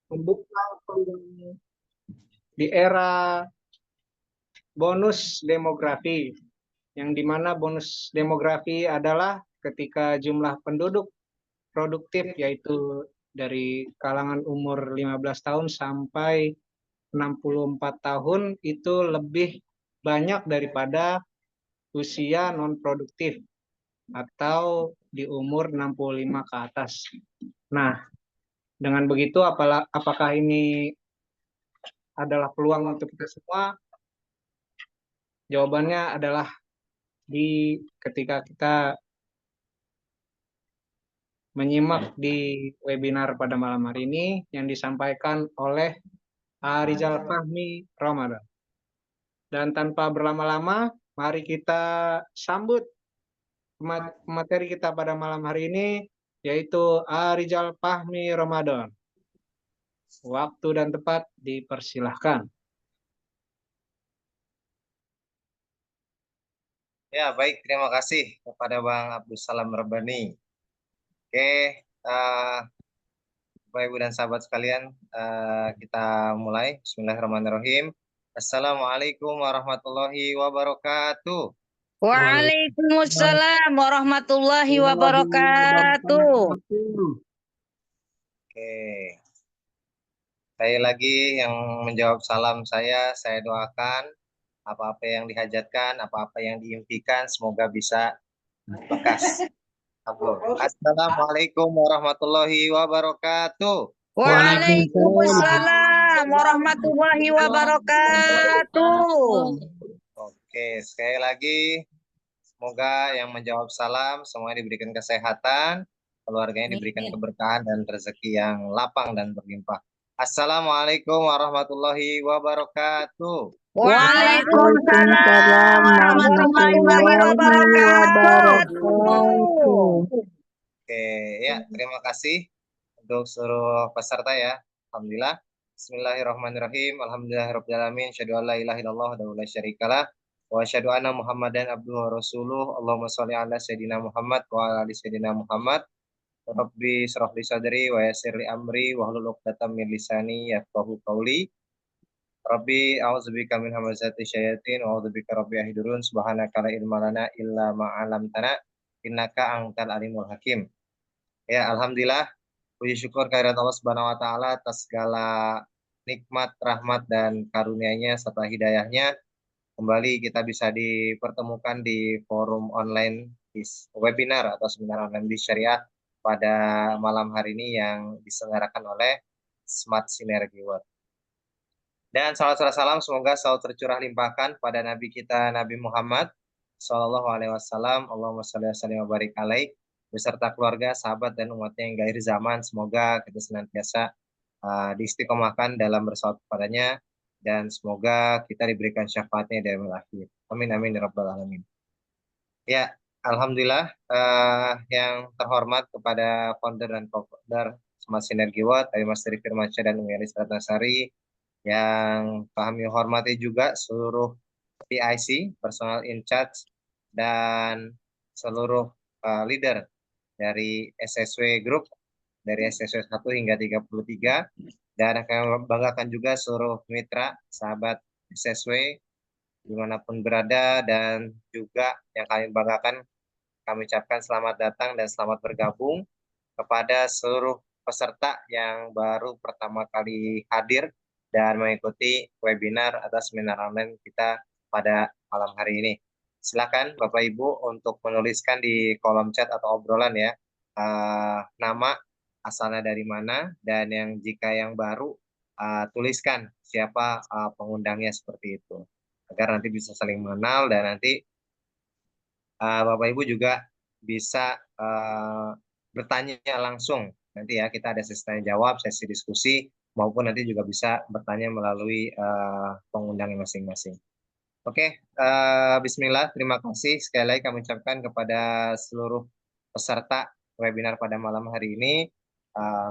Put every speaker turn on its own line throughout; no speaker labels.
membuka peluang di era bonus demografi, yang dimana bonus demografi adalah ketika jumlah penduduk produktif, yaitu dari kalangan umur 15 tahun sampai 64 tahun itu lebih banyak daripada usia non produktif atau di umur 65 ke atas. Nah, dengan begitu apakah ini adalah peluang untuk kita semua? Jawabannya adalah di ketika kita menyimak di webinar pada malam hari ini yang disampaikan oleh Rizal Fahmi Ramadan. Dan tanpa berlama-lama, mari kita sambut materi kita pada malam hari ini, yaitu Rizal Fahmi Ramadan. Waktu dan tempat dipersilahkan.
Ya, baik. Terima kasih kepada Bang Abdul Salam Rabbani. Oke, Bapak, Ibu, dan sahabat sekalian, kita mulai. Bismillahirrahmanirrahim. Assalamualaikum warahmatullahi wabarakatuh.
Waalaikumsalam warahmatullahi wabarakatuh.
Oke, sekali lagi yang menjawab salam saya doakan apa-apa yang dihajatkan, apa-apa yang diimpikan, semoga bisa bekas. Assalamualaikum warahmatullahi wabarakatuh.
Waalaikumsalam warahmatullahi wabarakatuh.
Oke, sekali lagi semoga yang menjawab salam semuanya diberikan kesehatan, keluarganya diberikan keberkahan dan rezeki yang lapang dan berlimpah. Assalamualaikum warahmatullahi wabarakatuh.
Waalaikumsalam warahmatullahi wabarakatuh.
Oke, ya, terima kasih untuk seluruh peserta ya. Alhamdulillah. Bismillahirrahmanirrahim. Alhamdulillahirrahmanirrahim. Asyhadu an la ilaha illallah wa la syarikalah. Wa asyhadu anna Muhammadan abduhu wa rasuluh. Allahumma sholli ala sayyidina Muhammad wa ala ali sayyidina Muhammad. Rabbi shrah li sadri wa yassir li amri wa hlul 'uqdatam min lisani yafqahu qawli. Rabbi a'udzubika min hamazati syayatin wa a'udzubika rabbi yahdurun. Subhanaka la ilma lana illa ma 'allamtana innaka antal alimul hakim. Ya, alhamdulillah. Puji syukur kehadirat Allah Subhanahu wa taala atas segala nikmat, rahmat dan karunia-Nya serta hidayahnya. Kembali kita bisa dipertemukan di forum online di webinar atau seminar online di Syariah pada malam hari ini yang diselenggarakan oleh Smart Synergy World. Dan salam semoga selalu tercurah limpahkan pada Nabi kita Nabi Muhammad Sallallahu Alaihi Wasallam. Allahumma sholli wa barik alaih, beserta keluarga, sahabat dan umatnya yang akhir zaman. Semoga kita senantiasa diistiqomahkan dalam bersalawat kepadanya dan semoga kita diberikan syafaatnya dari akhir. Amin amin ya rabbal alamin. Ya, alhamdulillah, yang terhormat kepada founder dan co-founder Smart Synergy World, dari Mas Tri Firmansyah dan Umi Aris Ratnasari, yang kami hormati juga seluruh PIC, personal in charge, dan seluruh leader dari SSW Group, dari SSW 1 hingga 33, dan kami banggakan juga seluruh mitra, sahabat SSW, dimanapun berada, dan juga yang kami banggakan, kami ucapkan selamat datang dan selamat bergabung kepada seluruh peserta yang baru pertama kali hadir dan mengikuti webinar atau seminar online kita pada malam hari ini. Silakan Bapak Ibu untuk menuliskan di kolom chat atau obrolan ya, nama, asalnya dari mana, dan yang jika yang baru tuliskan siapa pengundangnya seperti itu, agar nanti bisa saling mengenal dan nanti Bapak Ibu juga bisa bertanya langsung. Nanti ya kita ada sesi tanya jawab, sesi diskusi, maupun nanti juga bisa bertanya melalui pengundangnya masing-masing. Oke, Bismillah, terima kasih sekali lagi kami ucapkan kepada seluruh peserta webinar pada malam hari ini.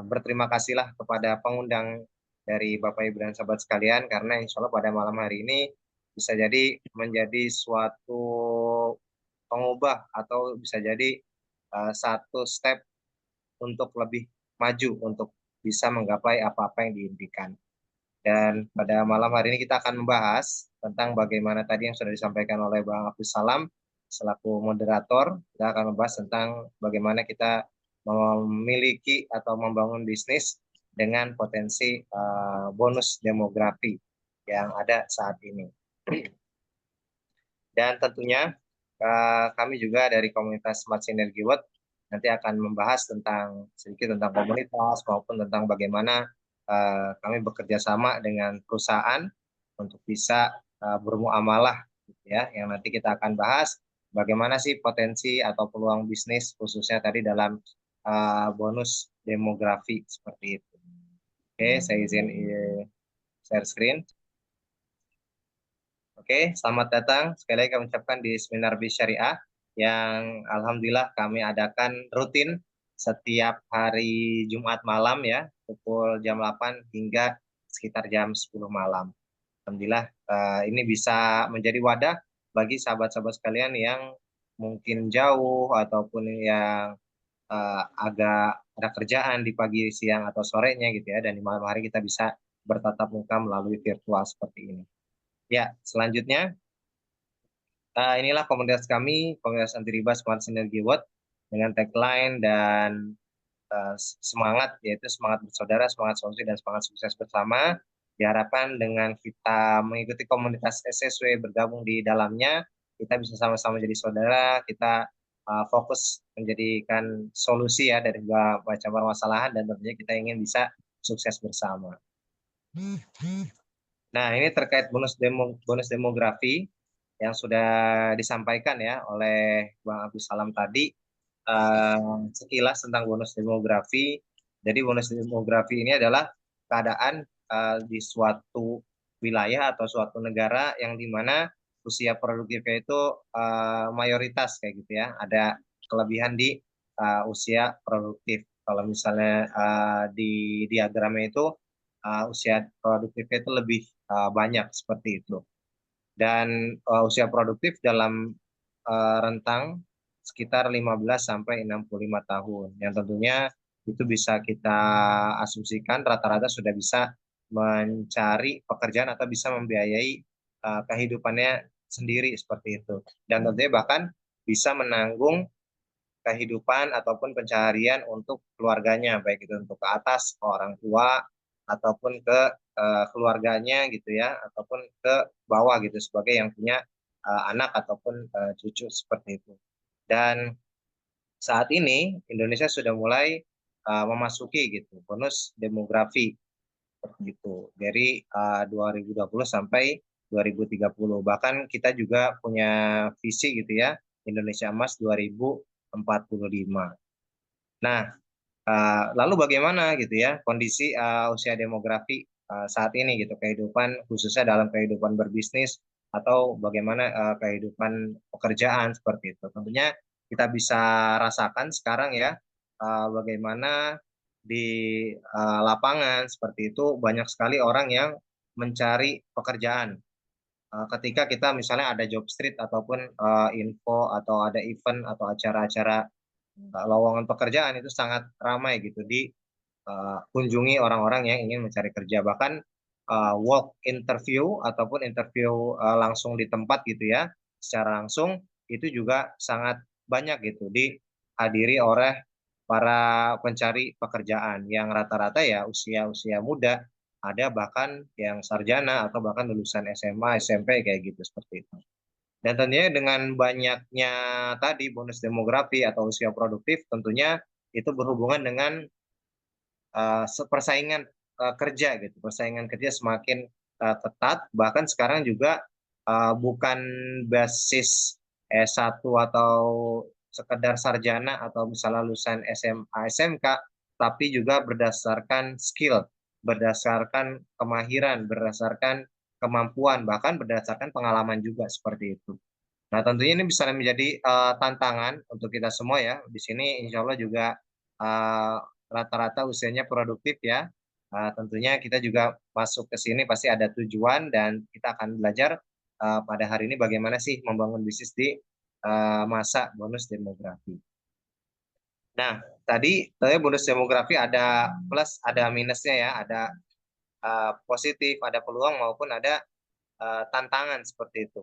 Berterima kasihlah kepada pengundang dari Bapak Ibu dan sahabat sekalian, karena insya Allah pada malam hari ini bisa jadi menjadi suatu pengubah atau bisa jadi satu step untuk lebih maju untuk bisa menggapai apa-apa yang diimpikan. Dan pada malam hari ini kita akan membahas tentang bagaimana tadi yang sudah disampaikan oleh Bang Abdul Salam selaku moderator. Kita akan membahas tentang bagaimana kita memiliki atau membangun bisnis dengan potensi bonus demografi yang ada saat ini. Dan tentunya kami juga dari komunitas Smart Synergy World nanti akan membahas sedikit tentang komunitas maupun tentang bagaimana kami bekerja sama dengan perusahaan untuk bisa bermuamalah, gitu ya. Yang nanti kita akan bahas bagaimana sih potensi atau peluang bisnis khususnya tadi dalam bonus demografi seperti itu. Oke, saya izin share screen. Oke, selamat datang. Sekali lagi kami ucapkan di Seminar Bis Syariah yang alhamdulillah kami adakan rutin setiap hari Jumat malam ya, pukul jam 8 hingga sekitar jam 10 malam. Alhamdulillah ini bisa menjadi wadah bagi sahabat-sahabat sekalian yang mungkin jauh ataupun yang agak ada kerjaan di pagi, siang, atau sorenya gitu ya, dan di malam hari kita bisa bertatap muka melalui virtual seperti ini. Ya, selanjutnya inilah komunitas kami, komunitas anti riba Smart Synergy World dengan tagline dan semangat, yaitu semangat bersaudara, semangat solusi, dan semangat sukses bersama. Diharapkan dengan kita mengikuti komunitas SSW bergabung di dalamnya, kita bisa sama-sama jadi saudara, kita fokus menjadikan solusi ya dari macam permasalahan, dan tentunya kita ingin bisa sukses bersama. Nah, ini terkait bonus demografi yang sudah disampaikan ya oleh Bang Abdul Salam tadi, sekilas tentang bonus demografi. Jadi bonus demografi ini adalah keadaan di suatu wilayah atau suatu negara yang dimana usia produktifnya itu mayoritas kayak gitu ya. Ada kelebihan di usia produktif. Kalau misalnya di diagramnya itu usia produktifnya itu lebih banyak seperti itu. Dan usia produktif dalam rentang sekitar 15 sampai 65 tahun. Yang tentunya itu bisa kita asumsikan rata-rata sudah bisa mencari pekerjaan atau bisa membiayai kehidupannya sendiri seperti itu. Dan tentunya bahkan bisa menanggung kehidupan ataupun pencaharian untuk keluarganya, baik itu untuk ke atas, ke orang tua, ataupun ke keluarganya gitu ya, ataupun ke bawah gitu sebagai yang punya anak ataupun cucu seperti itu. Dan saat ini Indonesia sudah mulai memasuki gitu bonus demografi seperti itu dari 2020 sampai 2030. Bahkan kita juga punya visi gitu ya, Indonesia Emas 2045. Nah, lalu bagaimana gitu ya kondisi usia demografi saat ini gitu, kehidupan khususnya dalam kehidupan berbisnis atau bagaimana kehidupan pekerjaan seperti itu. Tentunya kita bisa rasakan sekarang ya bagaimana di lapangan seperti itu banyak sekali orang yang mencari pekerjaan. Ketika kita misalnya ada job street ataupun info atau ada event atau acara-acara lowongan pekerjaan itu sangat ramai gitu kunjungi orang-orang yang ingin mencari kerja. Bahkan walk interview ataupun interview langsung di tempat gitu ya, secara langsung itu juga sangat banyak gitu dihadiri oleh para pencari pekerjaan yang rata-rata ya usia-usia muda, ada bahkan yang sarjana atau bahkan lulusan SMA, SMP kayak gitu seperti itu. Dan tentunya dengan banyaknya tadi bonus demografi atau usia produktif, tentunya itu berhubungan dengan persaingan kerja gitu. Persaingan kerja semakin ketat, bahkan sekarang juga bukan basis S1 atau sekedar sarjana atau misalnya lulusan SMA, SMK, tapi juga berdasarkan skill, berdasarkan kemahiran, berdasarkan kemampuan, bahkan berdasarkan pengalaman juga seperti itu. Nah, tentunya ini bisa menjadi tantangan untuk kita semua ya. Di sini insya Allah juga rata-rata usianya produktif ya. Tentunya kita juga masuk ke sini pasti ada tujuan dan kita akan belajar pada hari ini bagaimana sih membangun bisnis di masa bonus demografi. Nah, tadi bonus demografi ada plus, ada minusnya ya, ada positif, ada peluang maupun ada tantangan seperti itu.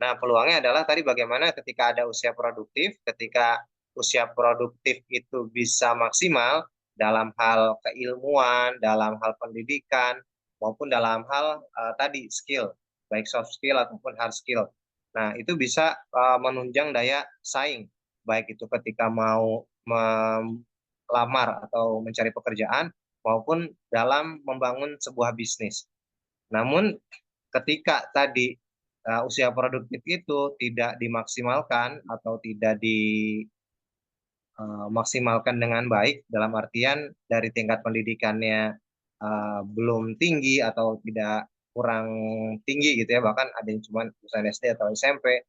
Nah, peluangnya adalah tadi bagaimana ketika ada usia produktif, ketika usia produktif itu bisa maksimal dalam hal keilmuan, dalam hal pendidikan, maupun dalam hal tadi skill, baik soft skill ataupun hard skill. Nah, itu bisa menunjang daya saing, baik itu ketika mau melamar atau mencari pekerjaan, maupun dalam membangun sebuah bisnis. Namun ketika tadi usia produktif itu tidak dimaksimalkan atau tidak dimaksimalkan dengan baik, dalam artian dari tingkat pendidikannya belum tinggi atau tidak kurang tinggi gitu ya, bahkan ada yang cuma lulusan SD atau SMP,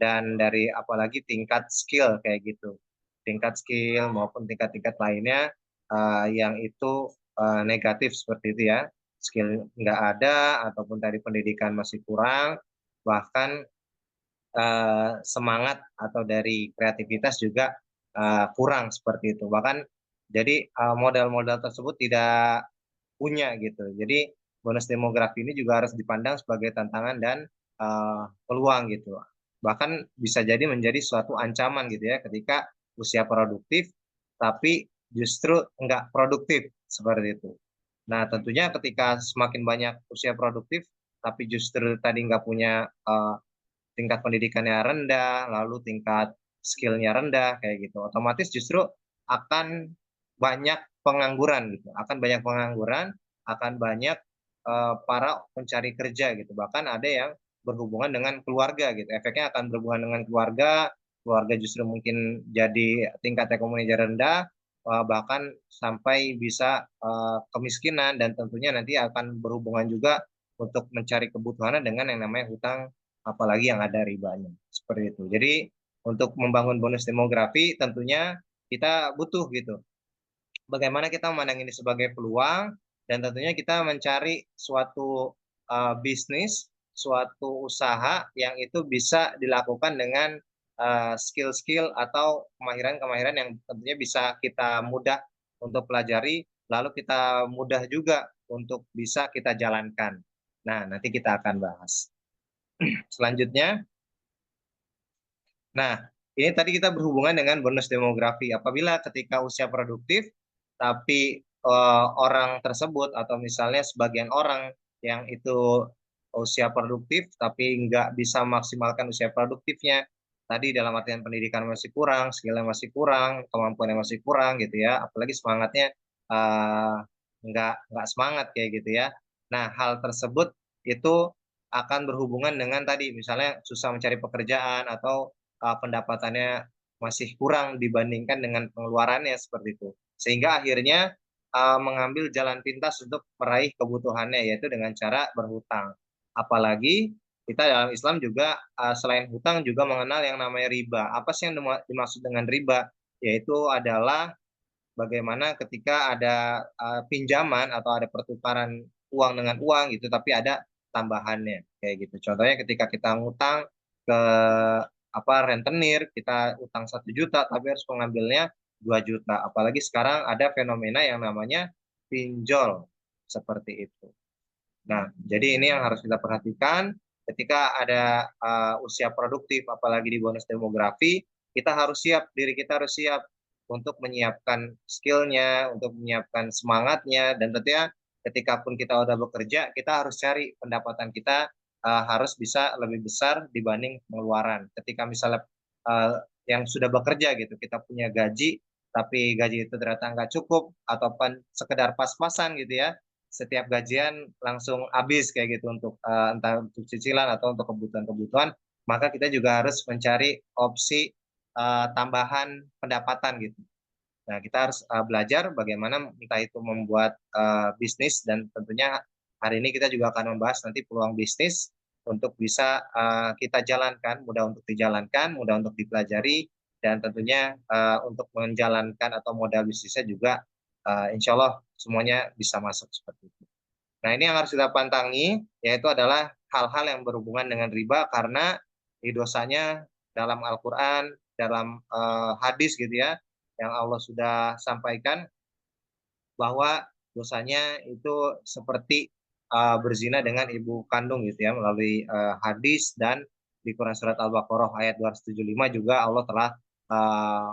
dan dari apalagi tingkat skill kayak gitu, tingkat skill maupun tingkat-tingkat lainnya yang itu negatif seperti itu ya, skill nggak ada ataupun tadi pendidikan masih kurang, bahkan semangat atau dari kreativitas juga kurang seperti itu. Bahkan jadi modal-modal tersebut tidak punya gitu. Jadi bonus demografi ini juga harus dipandang sebagai tantangan dan peluang gitu. Bahkan bisa jadi menjadi suatu ancaman gitu ya ketika usia produktif tapi justru nggak produktif seperti itu. Nah, tentunya ketika semakin banyak usia produktif tapi justru tadi nggak punya tingkat pendidikannya rendah, lalu tingkat skillnya rendah kayak gitu, otomatis justru akan banyak pengangguran gitu, akan banyak pengangguran, akan banyak para pencari kerja gitu, bahkan ada yang berhubungan dengan keluarga gitu, efeknya akan berhubungan dengan keluarga, keluarga justru mungkin jadi tingkat ekonominya rendah, bahkan sampai bisa kemiskinan, dan tentunya nanti akan berhubungan juga untuk mencari kebutuhannya dengan yang namanya hutang, apalagi yang ada ribanya seperti itu. Jadi untuk membangun bonus demografi tentunya kita butuh gitu. Bagaimana kita memandang ini sebagai peluang, dan tentunya kita mencari suatu bisnis, suatu usaha yang itu bisa dilakukan dengan skill-skill atau kemahiran-kemahiran yang tentunya bisa kita mudah untuk pelajari, lalu kita mudah juga untuk bisa kita jalankan. Nah, nanti kita akan bahas. Selanjutnya, nah, ini tadi kita berhubungan dengan bonus demografi. Apabila ketika usia produktif, tapi orang tersebut atau misalnya sebagian orang yang itu usia produktif, tapi nggak bisa maksimalkan usia produktifnya, tadi dalam artian pendidikan masih kurang, skillnya masih kurang, kemampuannya masih kurang gitu ya, apalagi semangatnya uh, nggak semangat kayak gitu ya. Nah, hal tersebut itu akan berhubungan dengan tadi, misalnya susah mencari pekerjaan atau pendapatannya masih kurang dibandingkan dengan pengeluarannya seperti itu. Sehingga akhirnya mengambil jalan pintas untuk meraih kebutuhannya, yaitu dengan cara berhutang. Apalagi kita dalam Islam juga selain hutang juga mengenal yang namanya riba. Apa sih yang dimaksud dengan riba? Yaitu adalah bagaimana ketika ada pinjaman atau ada pertukaran uang dengan uang gitu, tapi ada tambahannya kayak gitu. Contohnya ketika kita ngutang ke rentenir, kita utang 1 juta tapi harus mengambilnya 2 juta. Apalagi sekarang ada fenomena yang namanya pinjol seperti itu. Nah, jadi ini yang harus kita perhatikan ketika ada usia produktif, apalagi di bonus demografi, kita harus siap, diri kita harus siap untuk menyiapkan skillnya, untuk menyiapkan semangatnya, dan tentunya ketika pun kita udah bekerja, kita harus cari pendapatan kita harus bisa lebih besar dibanding pengeluaran. Ketika misalnya yang sudah bekerja gitu, kita punya gaji, tapi gaji itu ternyata nggak cukup, ataupun sekedar pas-pasan gitu ya, setiap gajian langsung habis kayak gitu untuk entah untuk cicilan atau untuk kebutuhan-kebutuhan, maka kita juga harus mencari opsi tambahan pendapatan gitu. Nah, kita harus belajar bagaimana entah itu membuat bisnis, dan tentunya hari ini kita juga akan membahas nanti peluang bisnis untuk bisa kita jalankan, mudah untuk dijalankan, mudah untuk dipelajari, dan tentunya untuk menjalankan atau modal bisnisnya juga insya Allah semuanya bisa masuk seperti itu. Nah, ini yang harus kita pantangi, yaitu adalah hal-hal yang berhubungan dengan riba, karena di dosanya dalam Al-Quran, dalam hadis gitu ya, yang Allah sudah sampaikan bahwa dosanya itu seperti berzina dengan ibu kandung gitu ya, melalui hadis, dan di Quran surat Al-Baqarah ayat 275 juga Allah telah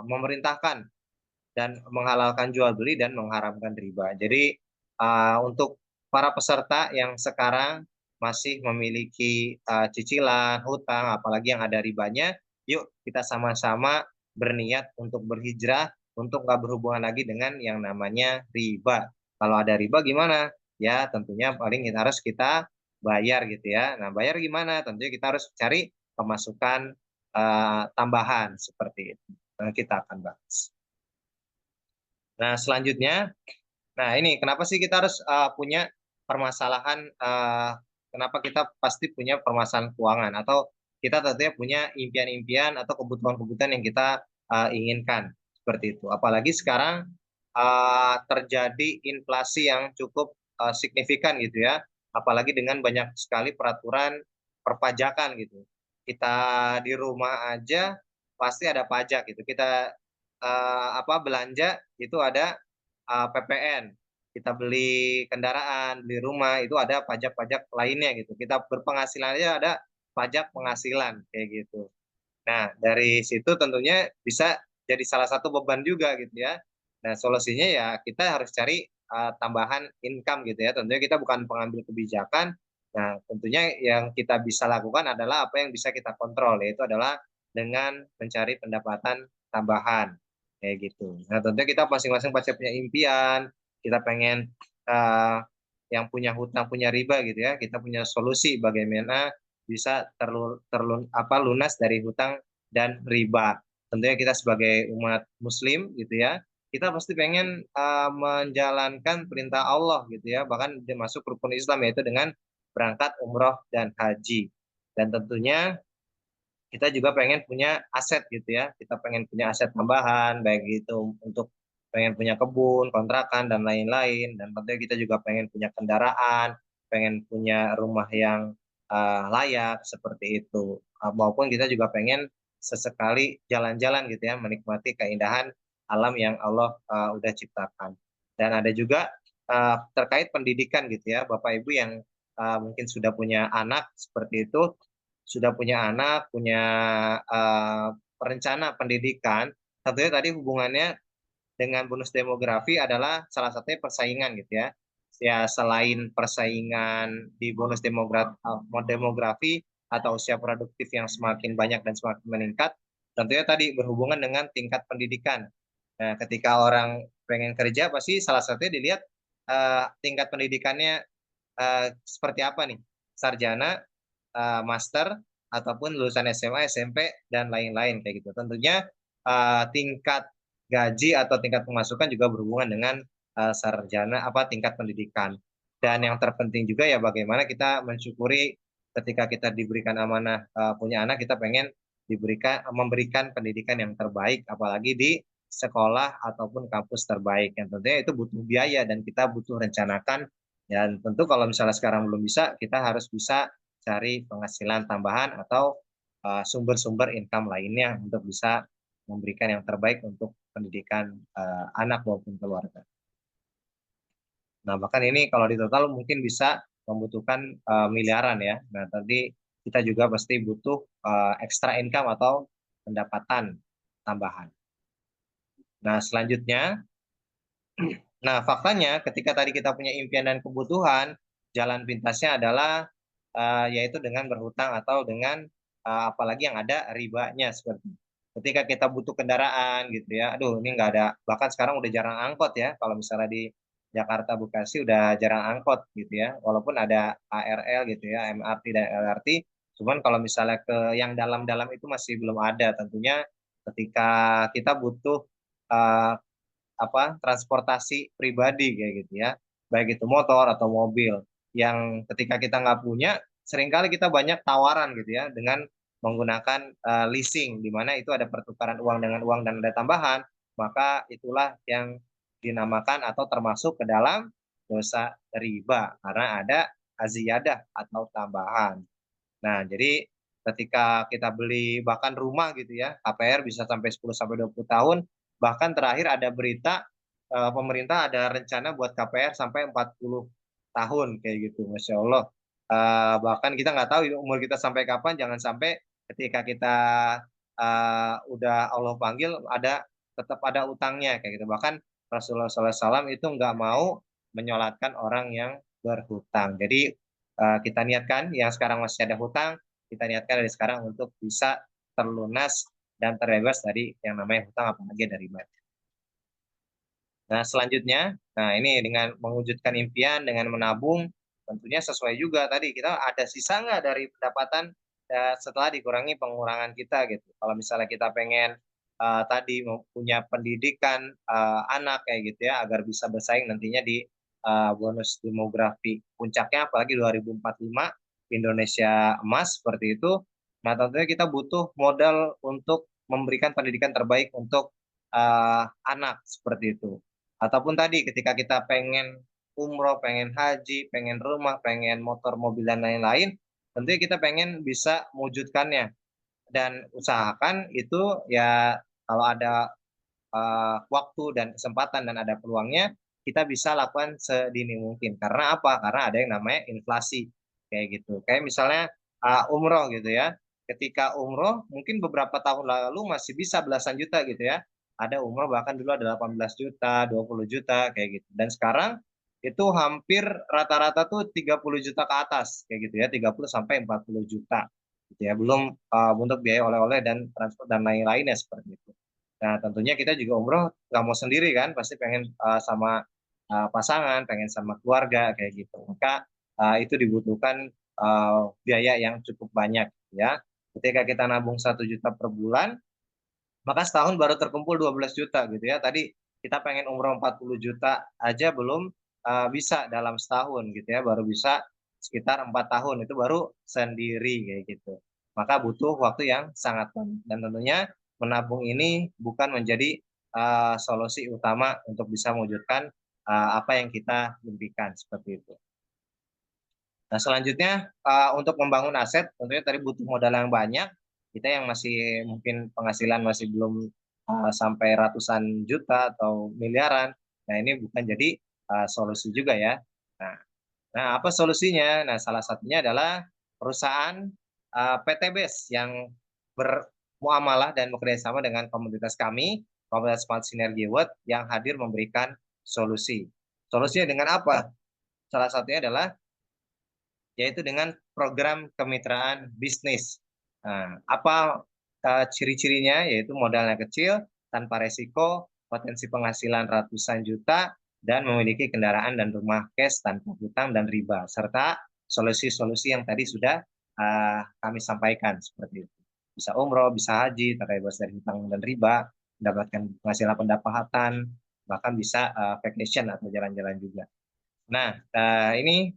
memerintahkan dan menghalalkan jual beli dan mengharamkan riba. Jadi untuk para peserta yang sekarang masih memiliki cicilan, hutang, apalagi yang ada ribanya, yuk kita sama-sama berniat untuk berhijrah, untuk nggak berhubungan lagi dengan yang namanya riba. Kalau ada riba gimana? Ya tentunya paling harus kita bayar gitu ya. Nah bayar gimana? Tentunya kita harus cari pemasukan tambahan seperti itu. Nah, kita akan bahas. Nah, selanjutnya, nah ini kenapa sih kita harus punya permasalahan, kenapa kita pasti punya permasalahan keuangan, atau kita tentunya punya impian-impian atau kebutuhan-kebutuhan yang kita inginkan, seperti itu. Apalagi sekarang terjadi inflasi yang cukup signifikan gitu ya, apalagi dengan banyak sekali peraturan perpajakan gitu. Kita di rumah aja pasti ada pajak gitu. Kita belanja itu ada PPN, kita beli kendaraan, beli rumah, itu ada pajak-pajak lainnya gitu. Kita berpenghasilan aja ada pajak penghasilan kayak gitu. Nah, dari situ tentunya bisa jadi salah satu beban juga gitu ya. Nah, solusinya ya kita harus cari tambahan income gitu ya. Tentunya kita bukan pengambil kebijakan. Nah, tentunya yang kita bisa lakukan adalah apa yang bisa kita kontrol, yaitu adalah dengan mencari pendapatan tambahan kayak gitu. Nah, tentunya kita masing-masing pasti punya impian, kita pengen yang punya hutang, punya riba gitu ya. Kita punya solusi bagaimana bisa lunas dari hutang dan riba. Tentunya kita sebagai umat muslim gitu ya, kita pasti pengen menjalankan perintah Allah gitu ya, bahkan masuk rukun Islam, yaitu dengan berangkat umroh dan haji. Dan tentunya kita juga pengen punya aset gitu ya, kita pengen punya aset tambahan, baik itu untuk pengen punya kebun, kontrakan, dan lain-lain. Dan tentunya kita juga pengen punya kendaraan, pengen punya rumah yang layak, seperti itu. Maupun kita juga pengen sesekali jalan-jalan gitu ya, menikmati keindahan alam yang Allah udah ciptakan. Dan ada juga terkait pendidikan gitu ya, Bapak Ibu yang mungkin sudah punya anak seperti itu, sudah punya anak, punya rencana pendidikan, tentunya tadi hubungannya dengan bonus demografi adalah salah satunya persaingan gitu ya. Ya selain persaingan di bonus demografi atau usia produktif yang semakin banyak dan semakin meningkat, tentunya tadi berhubungan dengan tingkat pendidikan. Nah, ketika orang pengen kerja pasti salah satunya dilihat tingkat pendidikannya seperti apa nih, sarjana, master, ataupun lulusan SMA, SMP, dan lain-lain kayak gitu. Tentunya tingkat gaji atau tingkat pemasukan juga berhubungan dengan sarjana tingkat pendidikan. Dan yang terpenting juga ya bagaimana kita mensyukuri ketika kita diberikan amanah punya anak, kita pengen memberikan pendidikan yang terbaik, apalagi di sekolah ataupun kampus terbaik. Yang tentunya itu butuh biaya dan kita butuh rencanakan. Dan tentu kalau misalnya sekarang belum bisa, kita harus bisa cari penghasilan tambahan atau sumber-sumber income lainnya untuk bisa memberikan yang terbaik untuk pendidikan anak maupun keluarga. Nah, bahkan ini kalau di total mungkin bisa membutuhkan miliaran ya. Nah, tadi kita juga pasti butuh extra income atau pendapatan tambahan. Nah, selanjutnya, nah faktanya ketika tadi kita punya impian dan kebutuhan, jalan pintasnya adalah yaitu dengan berhutang atau dengan apalagi yang ada ribanya, seperti ketika kita butuh kendaraan gitu ya, aduh ini nggak ada, bahkan sekarang udah jarang angkot ya, kalau misalnya di Jakarta Bekasi udah jarang angkot gitu ya, walaupun ada ARL gitu ya, MRT dan LRT, cuman kalau misalnya ke yang dalam-dalam itu masih belum ada. Tentunya ketika kita butuh uh, transportasi pribadi kayak gitu ya, baik itu motor atau mobil, yang ketika kita nggak punya, seringkali kita banyak tawaran gitu ya dengan menggunakan leasing, di mana itu ada pertukaran uang dengan uang dan ada tambahan, maka itulah yang dinamakan atau termasuk ke dalam dosa riba, karena ada aziyadah atau tambahan. Nah, jadi ketika kita beli bahkan rumah gitu ya, KPR bisa sampai 10 sampai 20 tahun, Bahkan terakhir ada berita pemerintah ada rencana buat KPR sampai 40 tahun kayak gitu, Masya Allah. Bahkan kita nggak tahu umur kita sampai kapan, jangan sampai ketika kita udah Allah panggil tetap ada utangnya kayak gitu. Bahkan Rasulullah SAW itu nggak mau menyolatkan orang yang berhutang. Jadi kita niatkan yang sekarang masih ada hutang, kita niatkan dari sekarang untuk bisa terlunas dan terbebas dari yang namanya hutang, apalagi dari riba. Nah, selanjutnya, ini dengan mewujudkan impian, dengan menabung, tentunya sesuai juga tadi, kita ada sisa nggak dari pendapatan setelah dikurangi pengurangan kita gitu. Kalau misalnya kita pengen tadi punya pendidikan anak kayak gitu ya, agar bisa bersaing nantinya di bonus demografi puncaknya, apalagi 2045 Indonesia emas seperti itu. Nah, tentunya kita butuh modal untuk memberikan pendidikan terbaik untuk anak seperti itu. Ataupun tadi ketika kita pengen umroh, pengen haji, pengen rumah, pengen motor, mobil, dan lain-lain, tentunya kita pengen bisa mewujudkannya. Dan usahakan itu ya kalau ada waktu dan kesempatan dan ada peluangnya, kita bisa lakukan sedini mungkin. Karena apa? Karena ada yang namanya inflasi. Kayak gitu. Kayak misalnya umroh gitu ya. Ketika umroh, mungkin beberapa tahun lalu masih bisa belasan juta gitu ya. Ada umroh bahkan dulu ada 18 juta, 20 juta kayak gitu. Dan sekarang itu hampir rata-rata tuh 30 juta ke atas kayak gitu ya, 30 sampai 40 juta gitu ya. Belum untuk biaya oleh-oleh dan transport dan lain-lainnya seperti itu. Nah, tentunya kita juga umroh nggak mau sendiri kan, pasti pengen sama pasangan, pengen sama keluarga kayak gitu. Maka itu dibutuhkan biaya yang cukup banyak ya. Ketika kita nabung 1 juta per bulan, maka setahun baru terkumpul 12 juta gitu ya. Tadi kita pengen umroh 40 juta aja belum bisa dalam setahun gitu ya, baru bisa sekitar 4 tahun itu baru sendiri kayak gitu. Maka butuh waktu yang sangat lama dan tentunya menabung ini bukan menjadi solusi utama untuk bisa mewujudkan apa yang kita impikan seperti itu. Nah, selanjutnya untuk membangun aset tentunya tadi butuh modal yang banyak. Kita yang masih mungkin penghasilan masih belum sampai ratusan juta atau miliaran. Nah, ini bukan jadi solusi juga ya. Nah, apa solusinya? Nah, salah satunya adalah perusahaan PTBS yang bermuamalah dan bekerjasama dengan komunitas kami, komunitas Smart Synergy World yang hadir memberikan solusi. Solusinya dengan apa? Salah satunya adalah yaitu dengan program kemitraan bisnis. Nah, apa ciri-cirinya? Yaitu modalnya kecil, tanpa resiko, potensi penghasilan ratusan juta, dan memiliki kendaraan dan rumah cash tanpa hutang dan riba, serta solusi-solusi yang tadi sudah kami sampaikan seperti itu. Bisa umroh, bisa haji, terbebas dari hutang dan riba, mendapatkan penghasilan pendapatan, bahkan bisa vacation atau jalan-jalan juga. Nah, ini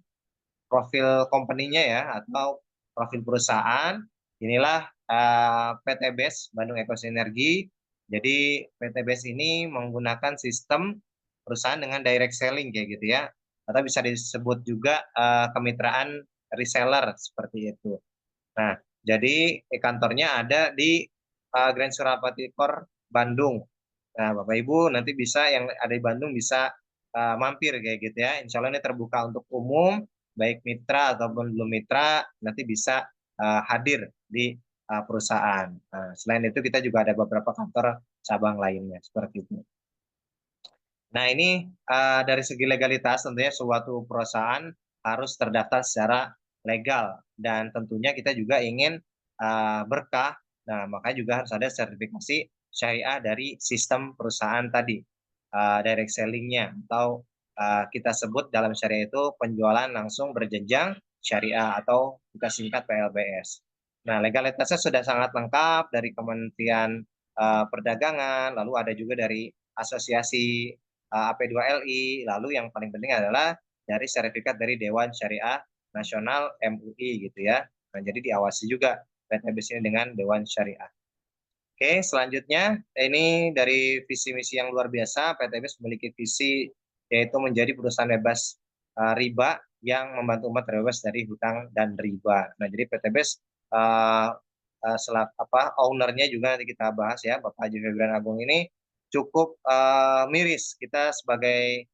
profil company-nya ya atau profil perusahaan. Inilah PTBS Bandung Ekosinergi. Jadi PTBS ini menggunakan sistem perusahaan dengan direct selling kayak gitu ya. Atau bisa disebut juga kemitraan reseller seperti itu. Nah, jadi kantornya ada di Grand Surapati Core Bandung. Nah, Bapak Ibu nanti bisa yang ada di Bandung bisa mampir kayak gitu ya. Insya Allah ini terbuka untuk umum, baik mitra ataupun belum mitra nanti bisa hadir di perusahaan. Nah, selain itu kita juga ada beberapa kantor cabang lainnya seperti itu. Nah, ini dari segi legalitas tentunya suatu perusahaan harus terdaftar secara legal dan tentunya kita juga ingin berkah. Nah, makanya juga harus ada sertifikasi syariah dari sistem perusahaan tadi, direct selling-nya atau kita sebut dalam syariah itu penjualan langsung berjenjang syariah atau kita singkat PLBS. Nah, legalitasnya sudah sangat lengkap dari Kementerian Perdagangan, lalu ada juga dari Asosiasi AP2LI, lalu yang paling penting adalah dari sertifikat dari Dewan Syariah Nasional MUI gitu ya. Nah, jadi diawasi juga PTBS ini dengan Dewan Syariah. Oke, selanjutnya ini dari visi misi yang luar biasa, PTBS memiliki visi yaitu menjadi perusahaan bebas riba yang membantu umat terbebas dari hutang dan riba. Nah, jadi PTBS ownernya juga nanti kita bahas ya, Bapak Haji Febrian Agung ini cukup miris. Kita sebagai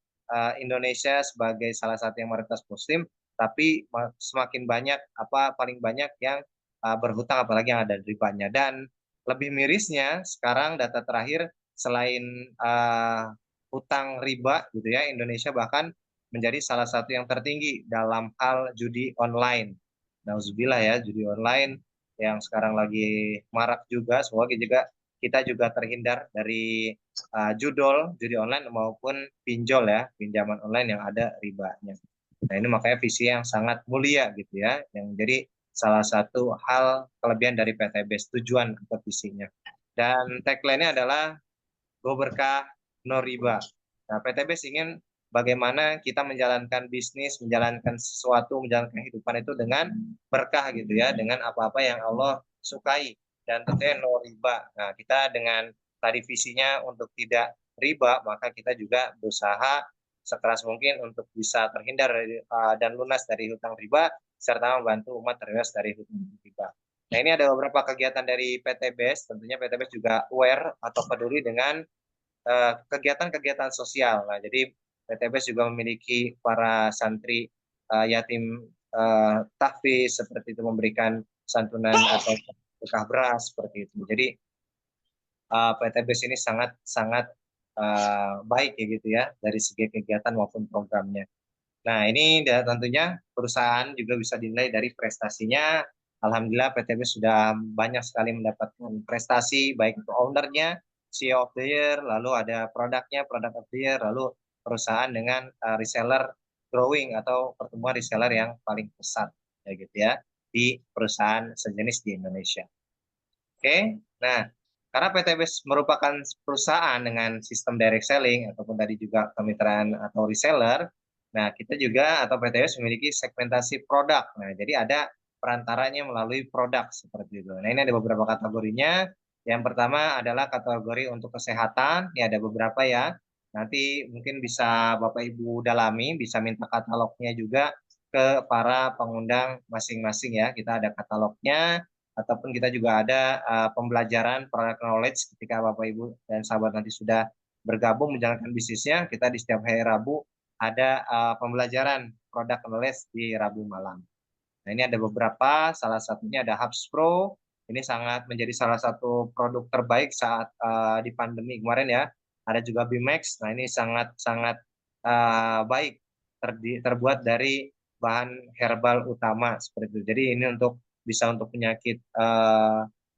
Indonesia sebagai salah satu yang mayoritas Muslim, tapi semakin banyak paling banyak yang berhutang, apalagi yang ada ribanya. Dan lebih mirisnya sekarang data terakhir, selain hutang riba gitu ya, Indonesia bahkan menjadi salah satu yang tertinggi dalam hal judi online. Nauzubillah ya, judi online yang sekarang lagi marak juga. Semoga juga kita juga terhindar dari judi online maupun pinjol ya, pinjaman online yang ada ribanya. Nah, ini makanya visi yang sangat mulia gitu ya, yang jadi salah satu hal kelebihan dari PTBS, tujuan atau visinya. Dan tagline-nya adalah Go Berkah No Riba. Nah, PTBS ingin bagaimana kita menjalankan bisnis, menjalankan sesuatu, menjalankan kehidupan itu dengan berkah gitu ya, dengan apa-apa yang Allah sukai dan tentunya no riba. Nah, kita dengan tadi visinya untuk tidak riba, maka kita juga berusaha sekeras mungkin untuk bisa terhindar dari, dan lunas dari hutang riba serta membantu umat terhindar dari hutang riba. Nah, ini ada beberapa kegiatan dari PTBS. Tentunya PTBS juga aware atau peduli dengan kegiatan-kegiatan sosial. Nah, jadi PTBS juga memiliki para santri yatim tahfiz seperti itu, memberikan santunan atau sedekah beras seperti itu. Jadi PTBS ini sangat sangat baik ya gitu ya dari segi kegiatan maupun programnya. Nah, ini tentunya perusahaan juga bisa dinilai dari prestasinya. Alhamdulillah PTBS sudah banyak sekali mendapatkan prestasi, baik itu ownernya, CEO of the Year, lalu ada produknya, Product of the Year, lalu perusahaan dengan reseller growing atau pertumbuhan reseller yang paling pesat, ya gitu ya, di perusahaan sejenis di Indonesia. Oke, nah karena PTBS merupakan perusahaan dengan sistem direct selling ataupun tadi juga kemitraan atau reseller, nah kita juga atau PTBS memiliki segmentasi produk. Nah, jadi ada perantaranya melalui produk seperti itu. Nah, ini ada beberapa kategorinya. Yang pertama adalah kategori untuk kesehatan. Ini ada beberapa ya. Nanti mungkin bisa Bapak Ibu dalami, bisa minta katalognya juga ke para pengundang masing-masing ya. Kita ada katalognya, ataupun kita juga ada pembelajaran product knowledge ketika Bapak Ibu dan sahabat nanti sudah bergabung menjalankan bisnisnya. Kita di setiap hari Rabu ada pembelajaran product knowledge di Rabu malam. Nah, ini ada beberapa, salah satunya ada Hubs Pro. Ini sangat menjadi salah satu produk terbaik saat di pandemi kemarin ya. Ada juga Bimax. Nah, ini sangat-sangat baik, terbuat dari bahan herbal utama seperti itu. Jadi ini bisa untuk penyakit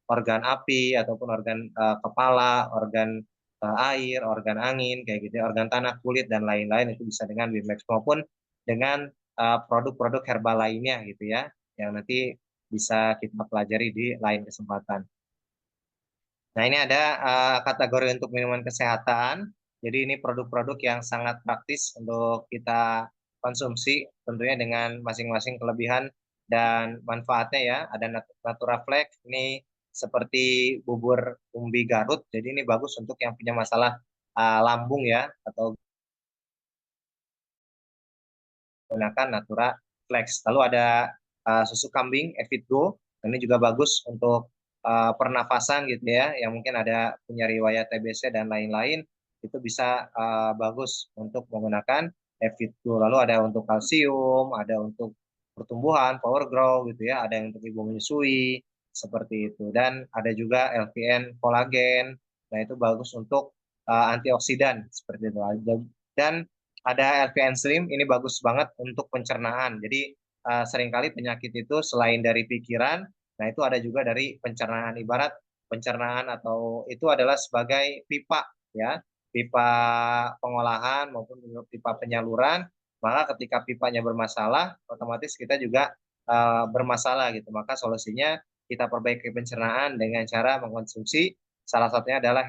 organ api ataupun organ kepala, organ air, organ angin kayak gitu, organ tanah, kulit dan lain-lain, itu bisa dengan Bimax maupun dengan produk-produk herbal lainnya gitu ya, yang nanti bisa kita pelajari di lain kesempatan. Nah, ini ada kategori untuk minuman kesehatan. Jadi ini produk-produk yang sangat praktis untuk kita konsumsi, tentunya dengan masing-masing kelebihan dan manfaatnya ya. Ada Naturaflex, ini seperti bubur umbi Garut. Jadi ini bagus untuk yang punya masalah lambung ya, atau gunakan Naturaflex. Lalu ada susu kambing Evitgo. Ini juga bagus untuk pernafasan gitu ya, yang mungkin ada punya riwayat TBC dan lain-lain, itu bisa bagus untuk menggunakan Evitgo. Lalu ada untuk kalsium, ada untuk pertumbuhan, power grow gitu ya, ada yang untuk ibu menyusui seperti itu, dan ada juga LPN kolagen. Nah, itu bagus untuk antioksidan seperti itu. Dan ada LPN Slim, ini bagus banget untuk pencernaan. Jadi seringkali penyakit itu selain dari pikiran, nah itu ada juga dari pencernaan. Ibarat pencernaan atau itu adalah sebagai pipa ya, pipa pengolahan maupun pipa penyaluran. Maka ketika pipanya bermasalah, otomatis kita juga bermasalah gitu. Maka solusinya kita perbaiki pencernaan dengan cara mengkonsumsi, salah satunya adalah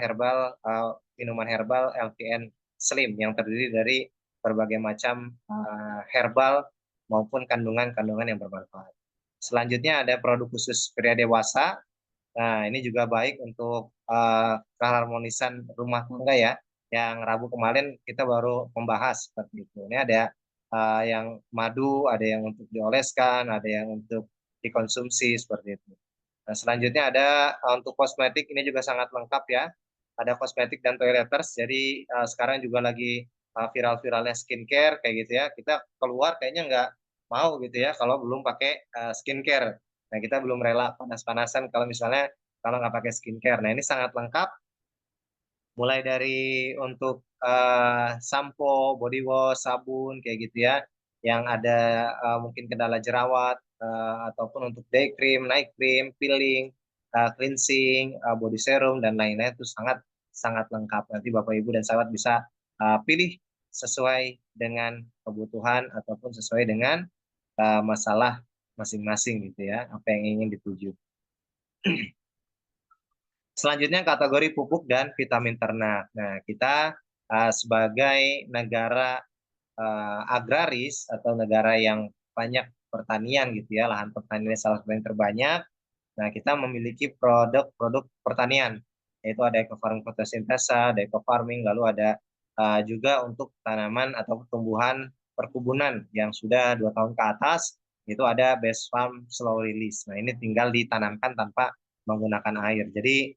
minuman herbal LPN Slim yang terdiri dari berbagai macam herbal maupun kandungan-kandungan yang bermanfaat. Selanjutnya ada produk khusus pria dewasa. Nah, ini juga baik untuk keharmonisan rumah tangga ya. Yang Rabu kemarin kita baru membahas seperti itu. Ini ada yang madu, ada yang untuk dioleskan, ada yang untuk dikonsumsi seperti itu. Nah, selanjutnya ada untuk kosmetik, ini juga sangat lengkap ya. ada kosmetik dan toileters. Jadi sekarang juga lagi viral-viralnya skincare kayak gitu ya. Kita keluar kayaknya nggak mau gitu ya kalau belum pakai skincare. Nah, kita belum rela panas-panasan kalau misalnya kalau nggak pakai skincare. Nah, ini sangat lengkap, mulai dari untuk sampo, body wash, sabun kayak gitu ya, yang ada mungkin kendala jerawat, ataupun untuk day cream, night cream, peeling, cleansing, body serum dan lain-lain itu sangat sangat lengkap. Nanti Bapak Ibu dan sahabat bisa pilih sesuai dengan kebutuhan ataupun sesuai dengan masalah masing-masing gitu ya, apa yang ingin dituju. Selanjutnya kategori pupuk dan vitamin ternak. Nah, kita sebagai negara agraris atau negara yang banyak pertanian gitu ya, lahan pertanian salah satu yang terbanyak. Nah, kita memiliki produk-produk pertanian, yaitu ada eco-farming fotosintesa, ada eco-farming, lalu ada juga untuk tanaman atau tumbuhan perkebunan yang sudah 2 tahun ke atas, itu ada base farm slow release. Nah, ini tinggal ditanamkan tanpa menggunakan air. Jadi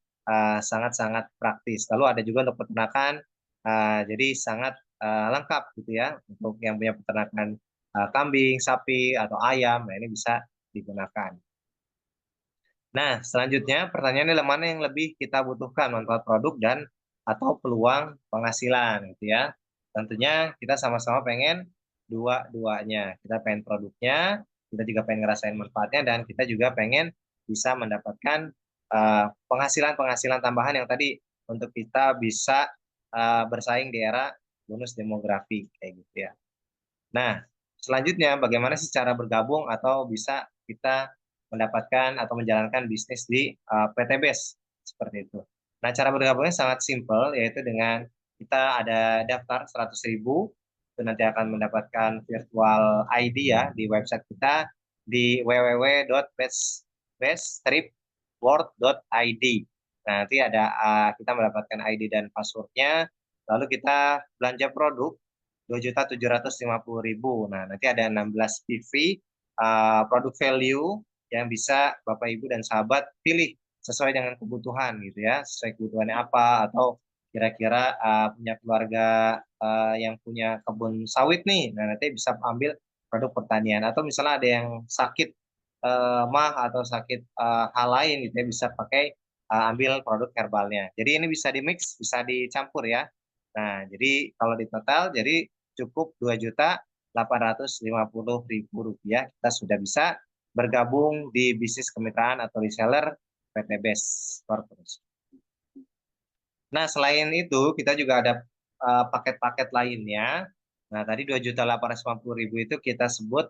sangat-sangat praktis. Lalu ada juga untuk peternakan, jadi sangat lengkap gitu ya untuk yang punya peternakan kambing, sapi atau ayam. Nah, ini bisa digunakan. Nah, selanjutnya pertanyaannya adalah mana yang lebih kita butuhkan, manfaat produk dan atau peluang penghasilan gitu ya. Tentunya kita sama-sama pengen dua-duanya. Kita pengen produknya, kita juga pengen ngerasain manfaatnya, dan kita juga pengen bisa mendapatkan penghasilan-penghasilan tambahan yang tadi untuk kita bisa bersaing di era bonus demografi kayak gitu ya. Nah, selanjutnya bagaimana sih cara bergabung atau bisa kita mendapatkan atau menjalankan bisnis di PT BES seperti itu. Nah, cara bergabungnya sangat simpel, yaitu dengan kita ada daftar 100.000, itu nanti akan mendapatkan virtual ID ya di website kita di www.best-world.id. Nah, nanti ada kita mendapatkan ID dan passwordnya, lalu kita belanja produk 2.750.000. Nah, nanti ada 16 PV produk value yang bisa Bapak Ibu dan sahabat pilih sesuai dengan kebutuhan gitu ya, sesuai kebutuhannya apa, atau kira-kira punya keluarga yang punya kebun sawit nih, nah nanti bisa ambil produk pertanian, atau misalnya ada yang sakit mah atau sakit hal lain gitu ya, bisa pakai ambil produk herbalnya. Jadi ini bisa di mix, bisa dicampur ya. Nah, jadi kalau di total jadi cukup Rp2.850.000 kita sudah bisa bergabung di bisnis kemitraan atau reseller PT BES Corporation. Nah, selain itu kita juga ada paket-paket lainnya. Nah, tadi 2.850.000 itu kita sebut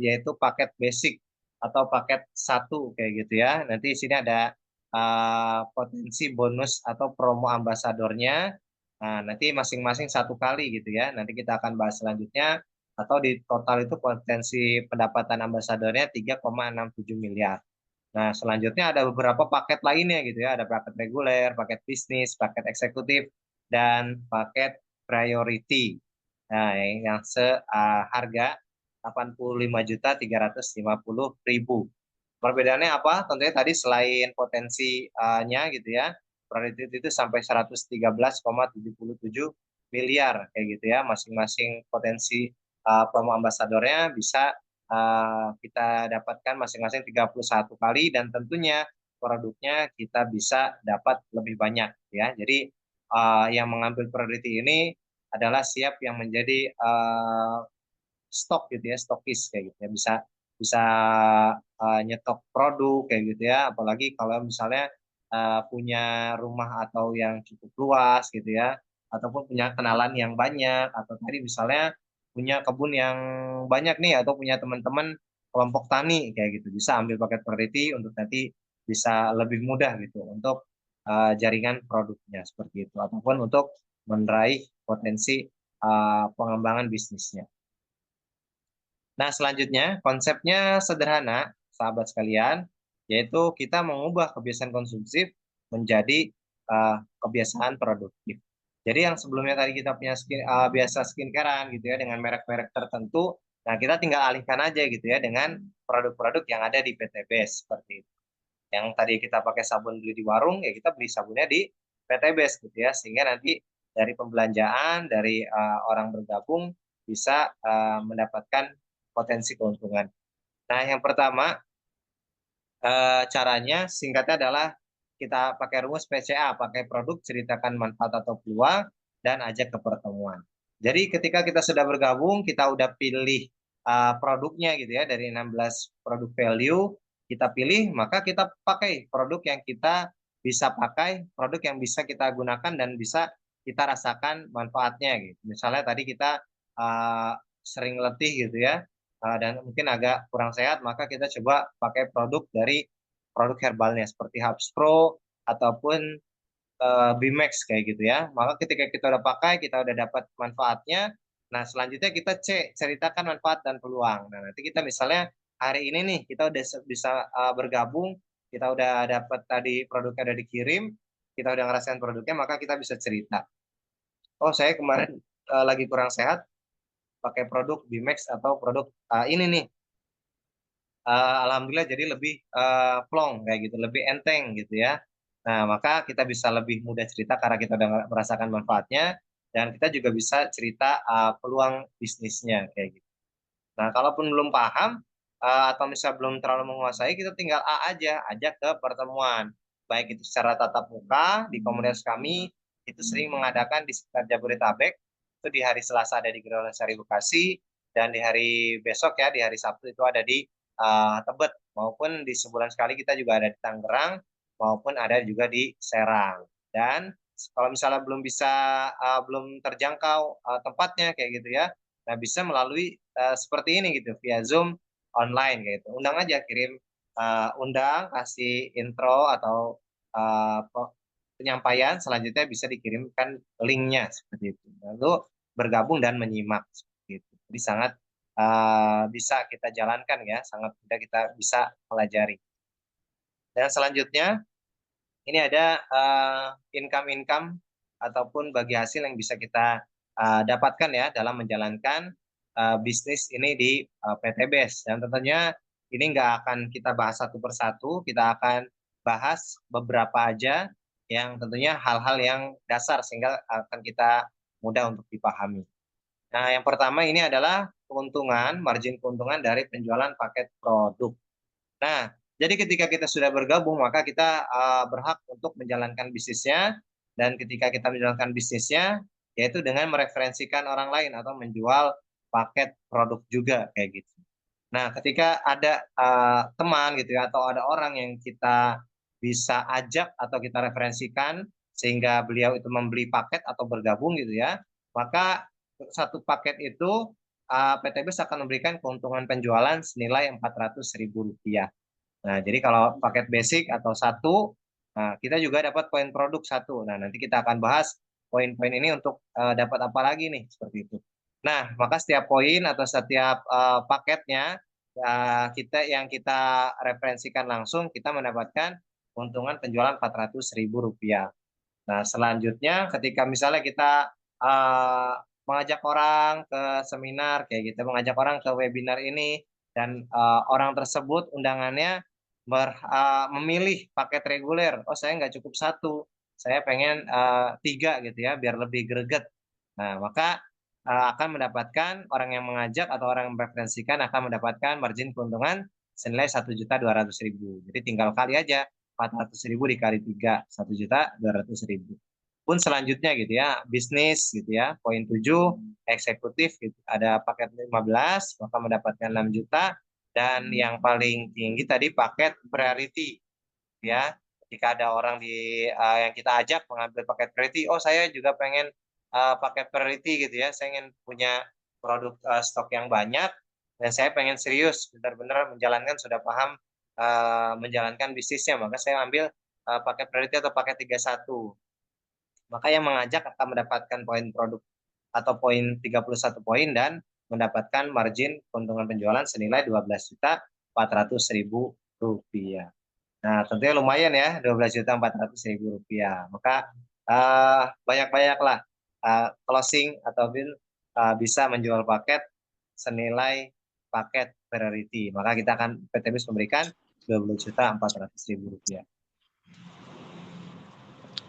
yaitu paket basic atau paket 1 kayak gitu ya. Nanti di sini ada potensi bonus atau promo ambasadornya. Nah, nanti masing-masing 1 kali gitu ya. Nanti kita akan bahas selanjutnya. Atau di total itu potensi pendapatan ambasadornya 3,67 miliar. Nah, selanjutnya ada beberapa paket lainnya gitu ya. Ada paket reguler, paket bisnis, paket eksekutif, dan paket priority. Nah, yang seharga 85.350.000. Perbedaannya apa? Tentunya tadi selain potensinya gitu ya, priority itu sampai 113,77 miliar kayak gitu ya. Masing-masing potensi promo ambasadornya bisa kita dapatkan masing-masing 31 kali, dan tentunya produknya kita bisa dapat lebih banyak ya. Jadi yang mengambil priority ini adalah siap yang menjadi stok gitu ya, stokis kayak gitu ya, bisa bisa nyetok produk kayak gitu ya, apalagi kalau misalnya punya rumah atau yang cukup luas gitu ya, ataupun punya kenalan yang banyak, atau tadi misalnya punya kebun yang banyak nih, atau punya teman-teman kelompok tani kayak gitu, bisa ambil paket priority untuk nanti bisa lebih mudah gitu untuk jaringan produknya seperti itu, ataupun untuk meraih potensi pengembangan bisnisnya. Nah, selanjutnya konsepnya sederhana, sahabat sekalian, yaitu kita mengubah kebiasaan konsumtif menjadi kebiasaan produktif. Jadi yang sebelumnya tadi kita punya biasa skincarean gitu ya dengan merek-merek tertentu, nah kita tinggal alihkan aja gitu ya dengan produk-produk yang ada di PT BES seperti itu. Yang tadi kita pakai sabun beli di warung, ya kita beli sabunnya di PTBes gitu ya, sehingga nanti dari pembelanjaan dari orang bergabung bisa mendapatkan potensi keuntungan. Nah, yang pertama caranya singkatnya adalah kita pakai rumus PCA, pakai produk, ceritakan manfaat atau peluang, dan ajak ke pertemuan. Jadi ketika kita sudah bergabung, kita udah pilih produknya gitu ya, dari 16 produk value, kita pilih, maka kita pakai produk yang kita bisa pakai, produk yang bisa kita gunakan dan bisa kita rasakan manfaatnya gitu. Misalnya tadi kita sering letih gitu ya, dan mungkin agak kurang sehat, maka kita coba pakai produk dari produk herbalnya seperti Hubs Pro ataupun Bimax kayak gitu ya. Maka ketika kita udah pakai, kita udah dapat manfaatnya. Nah, selanjutnya kita ceritakan manfaat dan peluang. Nah, nanti kita misalnya hari ini nih kita udah bisa bergabung, kita udah dapat tadi produknya udah dikirim, kita udah ngerasain produknya, maka kita bisa cerita. Oh, saya kemarin lagi kurang sehat, pakai produk Bimax atau produk ini nih. Alhamdulillah jadi lebih plong kayak gitu, lebih enteng gitu ya. Nah, maka kita bisa lebih mudah cerita karena kita udah merasakan manfaatnya dan kita juga bisa cerita peluang bisnisnya kayak gitu. Nah, kalaupun belum paham atau misalnya belum terlalu menguasai, kita tinggal aja, ajak ke pertemuan. Baik itu secara tatap muka di komunitas kami, itu sering mengadakan di sekitar Jabodetabek, itu di hari Selasa ada di Geraha Sari Bekasi, dan di hari besok ya, di hari Sabtu itu ada di Tebet, maupun di sebulan sekali kita juga ada di Tangerang, maupun ada juga di Serang. Dan kalau misalnya belum terjangkau tempatnya kayak gitu ya, nah bisa melalui seperti ini gitu via Zoom online gitu. Undang aja, kirim undang, kasih intro atau uh, penyampaian, selanjutnya bisa dikirimkan linknya seperti itu. Lalu bergabung dan menyimak seperti itu. Jadi sangat bisa kita jalankan ya, sangat mudah kita bisa pelajari. Dan selanjutnya ini ada income-income ataupun bagi hasil yang bisa kita dapatkan ya dalam menjalankan bisnis ini di PTBes. Dan tentunya ini nggak akan kita bahas satu persatu, kita akan bahas beberapa aja yang tentunya hal-hal yang dasar sehingga akan kita mudah untuk dipahami. Nah, yang pertama ini adalah keuntungan, margin keuntungan dari penjualan paket produk. Nah, jadi ketika kita sudah bergabung, maka kita berhak untuk menjalankan bisnisnya, dan ketika kita menjalankan bisnisnya, yaitu dengan mereferensikan orang lain atau menjual paket produk juga kayak gitu. Nah, ketika ada teman gitu ya, atau ada orang yang kita bisa ajak atau kita referensikan sehingga beliau itu membeli paket atau bergabung gitu ya, maka satu paket itu PTBes akan memberikan keuntungan penjualan senilai Rp400.000. Nah, jadi kalau paket basic atau satu, nah kita juga dapat poin produk satu. Nah, nanti kita akan bahas poin-poin ini untuk dapat apa lagi nih, seperti itu. Nah, maka setiap poin atau setiap paketnya kita referensikan langsung, kita mendapatkan keuntungan penjualan Rp400.000. Nah, selanjutnya ketika misalnya kita mengajak orang ke seminar kayak gitu, mengajak orang ke webinar ini, dan orang tersebut undangannya memilih paket reguler. Oh, saya nggak cukup satu, saya pengen tiga gitu ya, biar lebih greget. Nah, maka akan mendapatkan orang yang mengajak atau orang yang mereferensikan akan mendapatkan margin keuntungan senilai Rp1.200.000. Jadi tinggal kali aja 400.000 dikali 3, 1.200.000. Pun selanjutnya gitu ya, bisnis gitu ya, poin 7, eksekutif gitu. Ada paket 15, maka mendapatkan 6 juta. Dan yang paling tinggi tadi paket priority ya. Ketika ada orang yang kita ajak mengambil paket priority, oh saya juga pengen paket priority gitu ya, saya ingin punya produk stok yang banyak, dan saya pengen serius benar-benar menjalankan, sudah paham menjalankan bisnisnya, maka saya ambil paket priority atau paket 31. Maka yang mengajak akan mendapatkan poin produk atau poin 31 poin dan mendapatkan margin keuntungan penjualan senilai Rp12.400.000. Nah, tentunya lumayan ya, Rp12.400.000. Maka banyak-banyaklah closing ataupun bisa menjual paket senilai paket priority. Maka kita akan PTBes memberikan Rp12.400.000.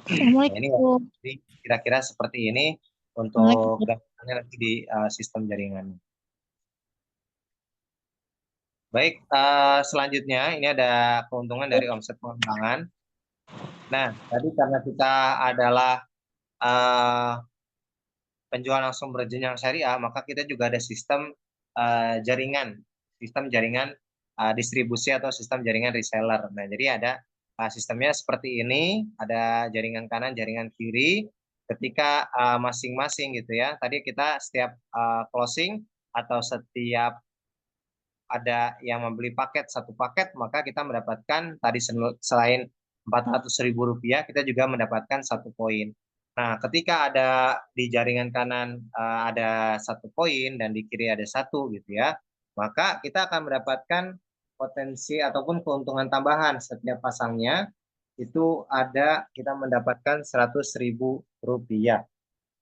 Nah, ini
Assalamualaikum.
jadi kira-kira seperti ini untuk
Waalaikumsalam.
gambarannya nanti di sistem jaringan. Baik, selanjutnya ini ada keuntungan dari omset pengembangan. Nah, tadi karena kita adalah eh, penjual langsung berjenjang syariah, maka kita juga ada sistem sistem jaringan distribusi atau sistem jaringan reseller. Nah, jadi ada sistemnya seperti ini, ada jaringan kanan, jaringan kiri. Ketika masing-masing gitu ya, tadi kita setiap closing atau setiap ada yang membeli paket satu paket, maka kita mendapatkan tadi selain Rp400.000, kita juga mendapatkan 1 poin. Nah, ketika ada di jaringan kanan ada 1 poin dan di kiri ada 1 gitu ya, maka kita akan mendapatkan potensi ataupun keuntungan tambahan setiap pasangnya itu ada kita mendapatkan Rp100.000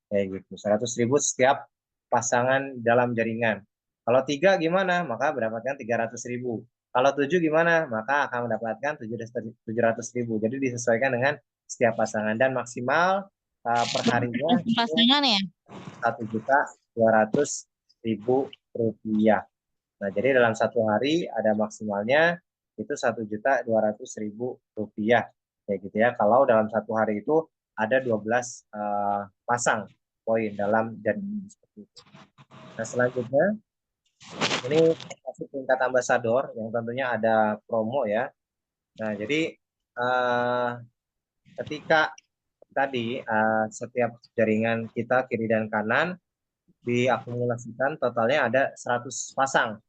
kayak gitu. 100.000 setiap pasangan dalam jaringan. Kalau 3 gimana? Maka mendapatkan 300.000. Kalau 7 gimana? Maka akan mendapatkan 700.000. Jadi disesuaikan dengan setiap pasangan dan maksimal per harinya
Pasangan ya?
Rp1.200.000. Nah, jadi dalam 1 hari ada maksimalnya itu Rp1.200.000 kayak gitu ya. Kalau dalam 1 hari itu ada 12 pasang poin dalam jaringan seperti itu. Nah, selanjutnya ini masuk tingkat ambasador yang tentunya ada promo ya. Nah, jadi ketika tadi setiap jaringan kita kiri dan kanan diakumulasikan totalnya ada 100 pasang.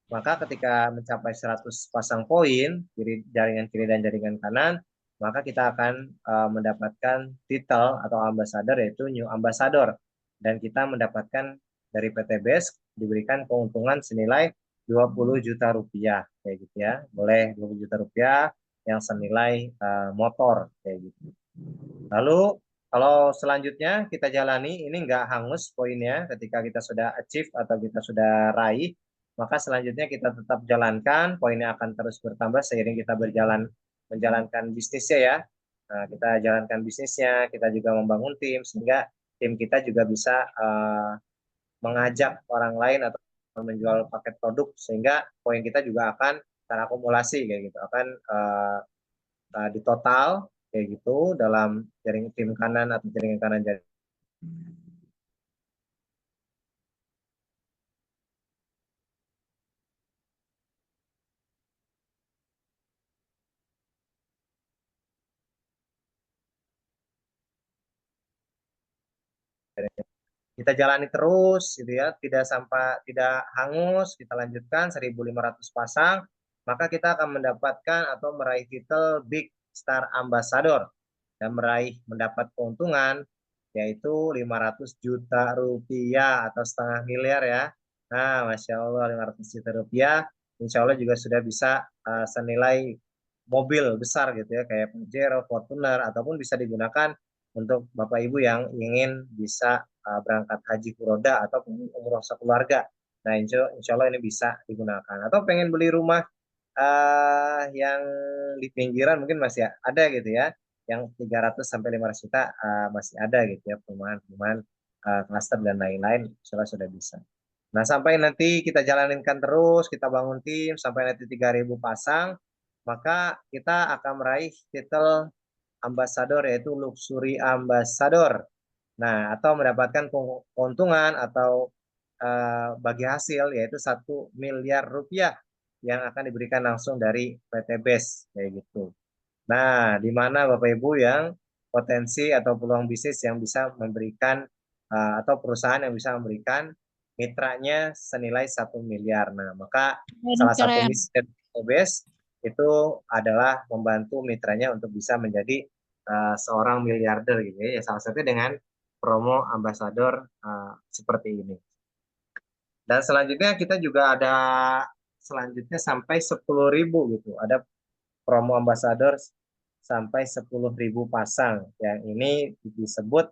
Maka ketika mencapai 100 pasang poin, jaringan kiri dan jaringan kanan, maka kita akan mendapatkan titel atau ambassador yaitu new ambassador. Dan kita mendapatkan dari PT BES diberikan keuntungan senilai Rp20 juta kayak gitu ya. Boleh Rp20 juta yang senilai motor kayak gitu. Lalu kalau selanjutnya kita jalani, ini nggak hangus poinnya ketika kita sudah achieve atau kita sudah raih, maka selanjutnya kita tetap jalankan, poinnya akan terus bertambah seiring kita berjalan menjalankan bisnisnya ya. Nah, kita jalankan bisnisnya, kita juga membangun tim, sehingga tim kita juga bisa mengajak orang lain atau menjual paket produk, sehingga poin kita juga akan terakumulasi kayak gitu, akan di total kayak gitu dalam jaringan tim kanan atau jaringan kanan jaringan kita jalani terus gitu ya, tidak hangus, kita lanjutkan 1.500 pasang, maka kita akan mendapatkan atau meraih titel Big Star Ambassador dan mendapat keuntungan yaitu Rp500 juta atau setengah miliar ya. Nah, Masya Allah, Rp500 juta, insya Allah juga sudah bisa senilai mobil besar gitu ya, kayak Pajero, Fortuner, ataupun bisa digunakan untuk Bapak Ibu yang ingin bisa berangkat haji furoda atau umroh sekeluarga. Nah, insya Allah ini bisa digunakan. Atau pengen beli rumah yang di pinggiran mungkin masih ada gitu ya, yang 300 sampai 500 juta masih ada gitu ya, perumahan-perumahan klaster dan lain-lain, insya Allah sudah bisa. Nah, sampai nanti kita jalankan terus, kita bangun tim sampai nanti 3.000 pasang, maka kita akan meraih titel ambasador yaitu luxury ambassador. Nah, atau mendapatkan keuntungan atau bagi hasil yaitu Rp1 miliar yang akan diberikan langsung dari PT BES kayak gitu. Nah, di mana Bapak Ibu yang potensi atau peluang bisnis yang bisa memberikan atau perusahaan yang bisa memberikan mitranya senilai 1 miliar. Nah, maka salah satu
Keren.
misi dari PT BES itu adalah membantu mitranya untuk bisa menjadi seorang miliarder gitu ya. Salah satunya dengan promo ambasador seperti ini. Dan selanjutnya kita juga ada selanjutnya sampai 10.000 gitu. Ada promo ambasador sampai 10.000 pasang. Yang ini disebut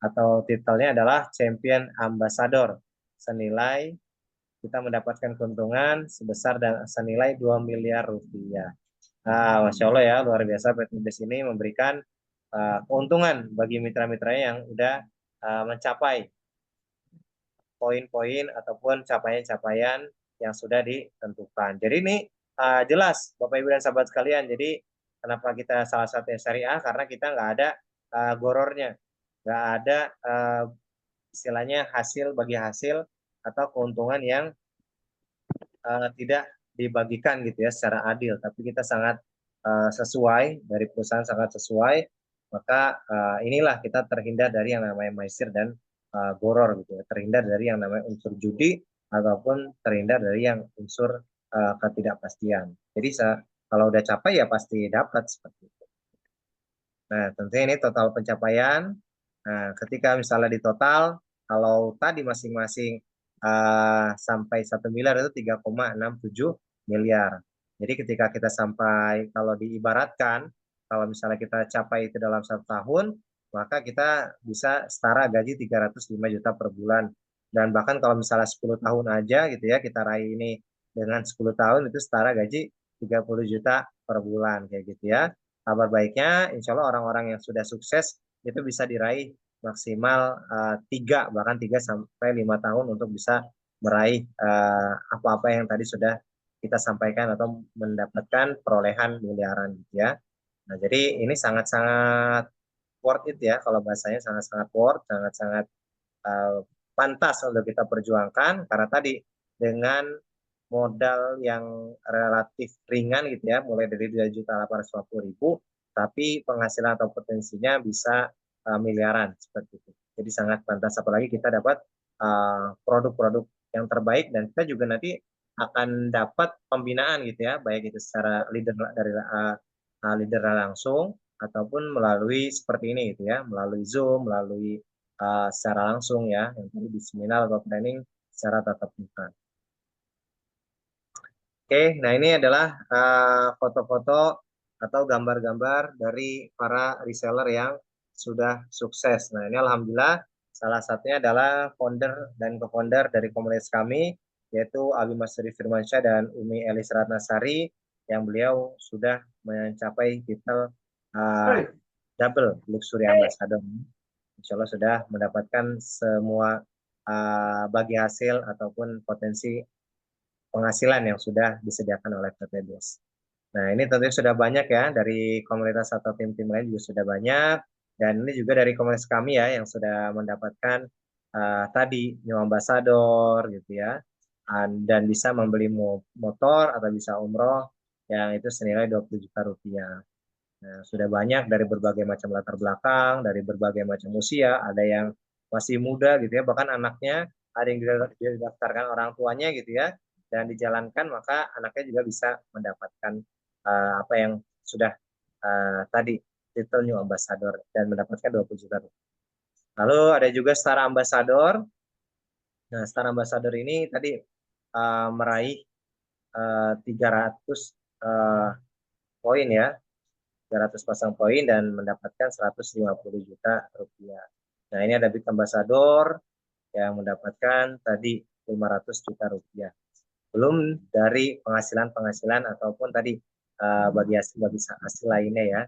atau titelnya adalah Champion Ambassador. Senilai kita mendapatkan keuntungan sebesar dan senilai Rp2 miliar. Nah, Masya Allah ya, luar biasa PT BES ini memberikan keuntungan bagi mitra-mitranya yang udah mencapai poin-poin ataupun capaian-capaian yang sudah ditentukan. Jadi ini jelas Bapak Ibu dan sahabat sekalian. Jadi kenapa kita salah satunya syariah? Karena kita nggak ada gorornya, nggak ada istilahnya hasil bagi hasil atau keuntungan yang tidak dibagikan gitu ya secara adil. Tapi kita sangat sesuai, dari perusahaan sangat sesuai, maka inilah kita terhindar dari yang namanya maisir dan goror gitu ya, terhindar dari yang namanya unsur judi ataupun terhindar dari yang unsur ketidakpastian. Jadi kalau udah capai ya pasti dapat seperti itu. Nah, tentunya ini total pencapaian. Nah, ketika misalnya di total, kalau tadi masing-masing sampai 1 miliar itu 3,67 miliar. Jadi ketika kita sampai, kalau diibaratkan, kalau misalnya kita capai itu dalam 1 tahun, maka kita bisa setara gaji 305 juta per bulan. Dan bahkan kalau misalnya 10 tahun aja gitu ya, kita raih ini dengan 10 tahun itu setara gaji 30 juta per bulan kayak gitu ya. Kabar baiknya, insya Allah orang-orang yang sudah sukses itu bisa diraih maksimal 3, bahkan 3 sampai 5 tahun untuk bisa meraih apa-apa yang tadi sudah kita sampaikan atau mendapatkan perolehan miliaran gitu ya. Nah, jadi ini sangat-sangat worth it ya, kalau bahasanya sangat-sangat worth, sangat-sangat pantas untuk kita perjuangkan, karena tadi dengan modal yang relatif ringan gitu ya, mulai dari 2.850.000, tapi penghasilan atau potensinya bisa miliaran seperti itu. Jadi sangat pantas, apalagi kita dapat produk-produk yang terbaik, dan kita juga nanti akan dapat pembinaan gitu ya, baik itu secara leader dari leader langsung ataupun melalui seperti ini gitu ya, melalui Zoom, melalui secara langsung ya, yang tadi di seminar atau training secara tatap muka. Oke, nah ini adalah foto-foto atau gambar-gambar dari para reseller yang sudah sukses. Nah ini alhamdulillah salah satunya adalah founder dan co-founder dari komunitas kami, yaitu Abi Masri Firmansyah dan Umi Elis Ratnasari, yang beliau sudah mencapai titel double luxury ambassador. Insya Allah sudah mendapatkan semua bagi hasil ataupun potensi penghasilan yang sudah disediakan oleh PTBS. Nah, ini tentunya sudah banyak ya, dari komunitas atau tim-tim lain juga sudah banyak, dan ini juga dari komunitas kami ya, yang sudah mendapatkan tadi new ambassador gitu ya, dan bisa membeli motor atau bisa umroh yang itu senilai 20 juta rupiah. Nah, sudah banyak dari berbagai macam latar belakang, dari berbagai macam usia, ada yang masih muda gitu ya, bahkan anaknya ada yang didaftarkan orang tuanya gitu ya, dan dijalankan, maka anaknya juga bisa mendapatkan apa yang sudah tadi titel New Ambassador dan mendapatkan 20 juta rupiah. Lalu ada juga Star Ambassador. Nah, Star Ambassador ini tadi meraih 300 poin ya, 300 pasang poin dan mendapatkan 150 juta rupiah. Nah, ini ada Big Ambassador yang mendapatkan tadi 500 juta rupiah. Belum dari penghasilan ataupun tadi bagi hasil lainnya ya,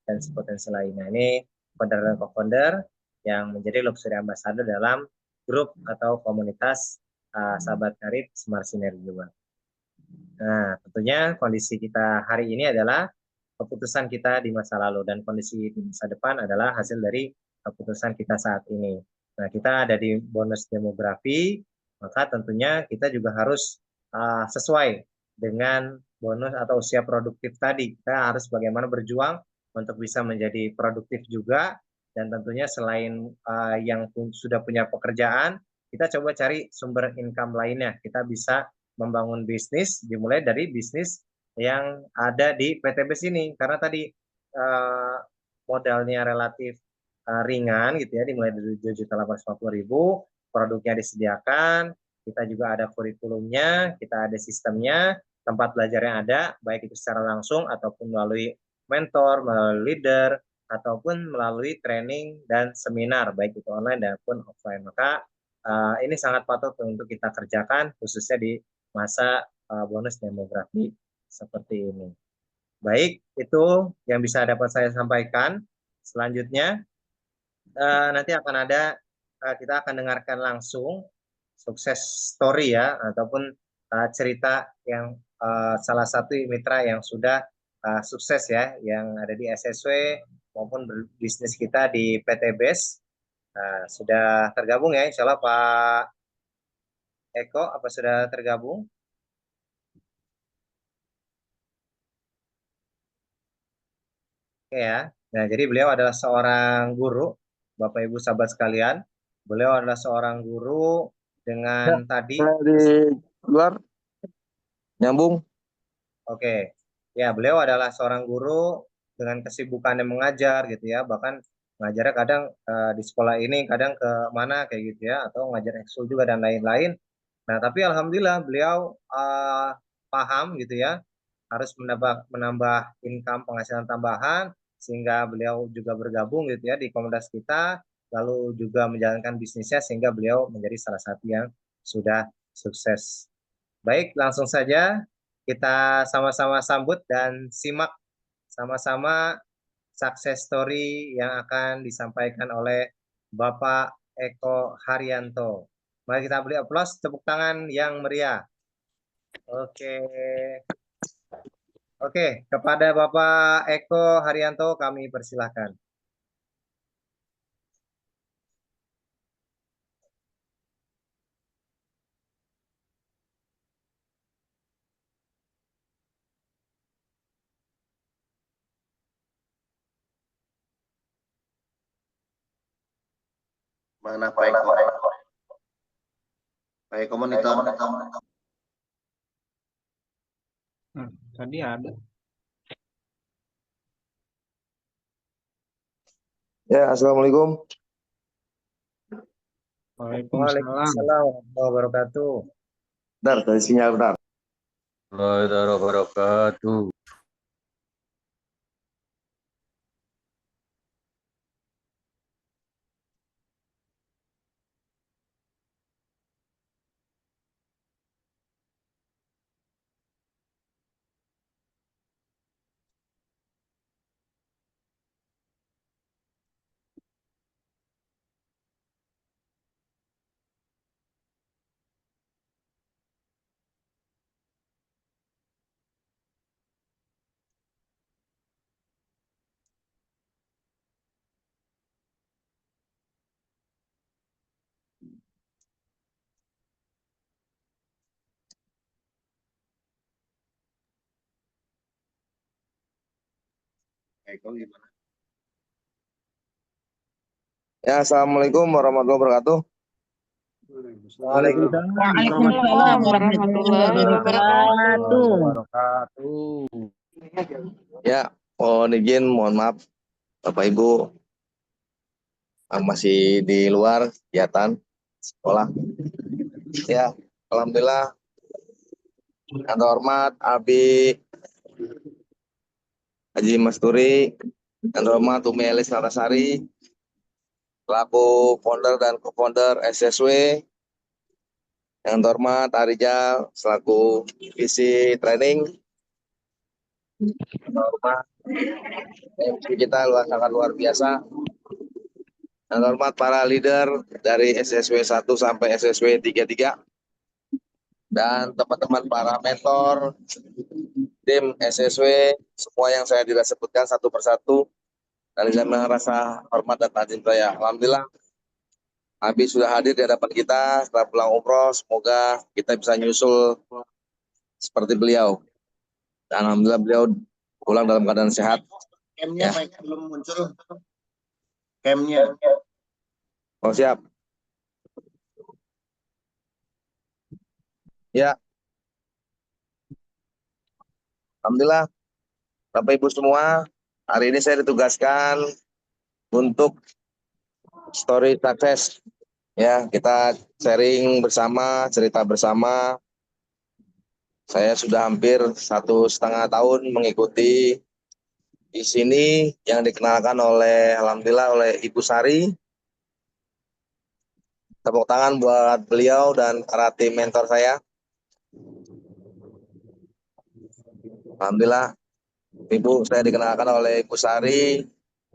dan potensi lainnya. Ini founder dan co-founder yang menjadi luxury ambassador dalam grup atau komunitas sahabat karib Smart Synergy. Nah, tentunya kondisi kita hari ini adalah keputusan kita di masa lalu, dan kondisi di masa depan adalah hasil dari keputusan kita saat ini. Nah, kita ada di bonus demografi, maka tentunya kita juga harus sesuai dengan bonus atau usia produktif tadi. Kita harus bagaimana berjuang untuk bisa menjadi produktif juga, dan tentunya selain yang sudah punya pekerjaan, kita coba cari sumber income lainnya. Kita bisa membangun bisnis, dimulai dari bisnis yang ada di PTBS ini, karena tadi modalnya relatif ringan gitu ya, dimulai dari 7.850.000, produknya disediakan, kita juga ada kurikulumnya, kita ada sistemnya, tempat belajar yang ada, baik itu secara langsung ataupun melalui mentor, melalui leader, ataupun melalui training dan seminar, baik itu online maupun offline. Maka ini sangat patut untuk kita kerjakan, khususnya di masa bonus demografi seperti ini. Baik, itu yang bisa dapat saya sampaikan. Selanjutnya nanti akan ada kita akan dengarkan langsung sukses story ya ataupun cerita yang salah satu mitra yang sudah sukses ya yang ada di SSW maupun bisnis kita di PT BES. Sudah tergabung ya insya Allah Pak Eko, apa sudah tergabung? Oke ya. Nah, jadi beliau adalah seorang guru, Bapak Ibu sahabat sekalian. Beliau adalah seorang guru dengan tadi
di luar nyambung.
Oke, ya beliau adalah seorang guru dengan kesibukannya mengajar gitu ya, bahkan ngajarnya kadang di sekolah ini, kadang ke mana kayak gitu ya, atau ngajar ekskul juga dan lain-lain. Nah, tapi alhamdulillah beliau paham gitu ya, harus menambah income penghasilan tambahan, sehingga beliau juga bergabung gitu ya di komunitas kita, lalu juga menjalankan bisnisnya sehingga beliau menjadi salah satu yang sudah sukses. Baik, langsung saja kita sama-sama sambut dan simak sama-sama success story yang akan disampaikan oleh Bapak Eko Haryanto. Mari kita beri aplaus, tepuk tangan yang meriah. Oke. Oke, kepada Bapak Eko Haryanto kami persilahkan.
Mana Pak Eko? Pak Eko monitor.
Tadi ada.
Ya, assalamualaikum.
Waalaikumsalam.
Waalaikumsalam warahmatullahi wabarakatuh.
Bentar, dari sinyal bentar.
Warahmatullahi wabarakatuh.
Pak Eko gimana? Ya, assalamualaikum warahmatullahi wabarakatuh.
Waalaikumsalam warahmatullahi wabarakatuh.
Wabarakatuh.
Ya, mohon maaf Bapak Ibu masih di luar kegiatan sekolah. Ya, alhamdulillah. Yang terhormat Abi Haji Masturi, yang terhormat Umi Elis Natasari, selaku founder dan co-founder SSW, yang terhormat Arijal selaku visi training, yang terhormat MC kita sangat luar biasa, yang terhormat para leader dari SSW 1 sampai SSW 33, dan teman-teman para mentor, tim SSW, semua yang saya tidak sebutkan satu persatu, dan dengan rasa hormat dan takzim saya. Alhamdulillah, Abi sudah hadir di hadapan kita setelah pulang umroh. Semoga kita bisa nyusul seperti beliau. Dan alhamdulillah beliau pulang dalam keadaan sehat.
Camnya belum muncul. Camnya.
Oh, siap. Ya. Alhamdulillah, Bapak Ibu semua, hari ini saya ditugaskan untuk story sukses. Ya, kita sharing bersama, cerita bersama. Saya sudah hampir 1,5 tahun mengikuti di sini yang dikenalkan alhamdulillah oleh Ibu Sari. Tepuk tangan buat beliau dan para tim mentor saya. Alhamdulillah, Ibu, saya dikenalkan oleh Ibu Sari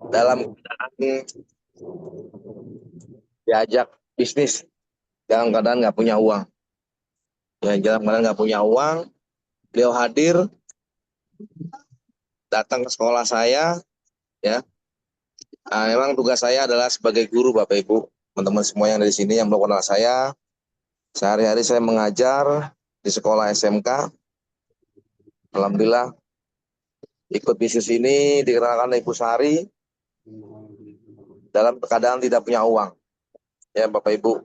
dalam keadaan diajak bisnis dalam keadaan nggak punya uang. Ya, dalam keadaan nggak punya uang, beliau hadir, datang ke sekolah saya, ya. Nah, memang tugas saya adalah sebagai guru, Bapak Ibu, teman-teman semua yang dari sini yang belum kenal saya. Sehari-hari saya mengajar di sekolah SMK. Alhamdulillah, ikut bisnis ini dikenalkan Ibu Sari dalam keadaan tidak punya uang, ya Bapak Ibu.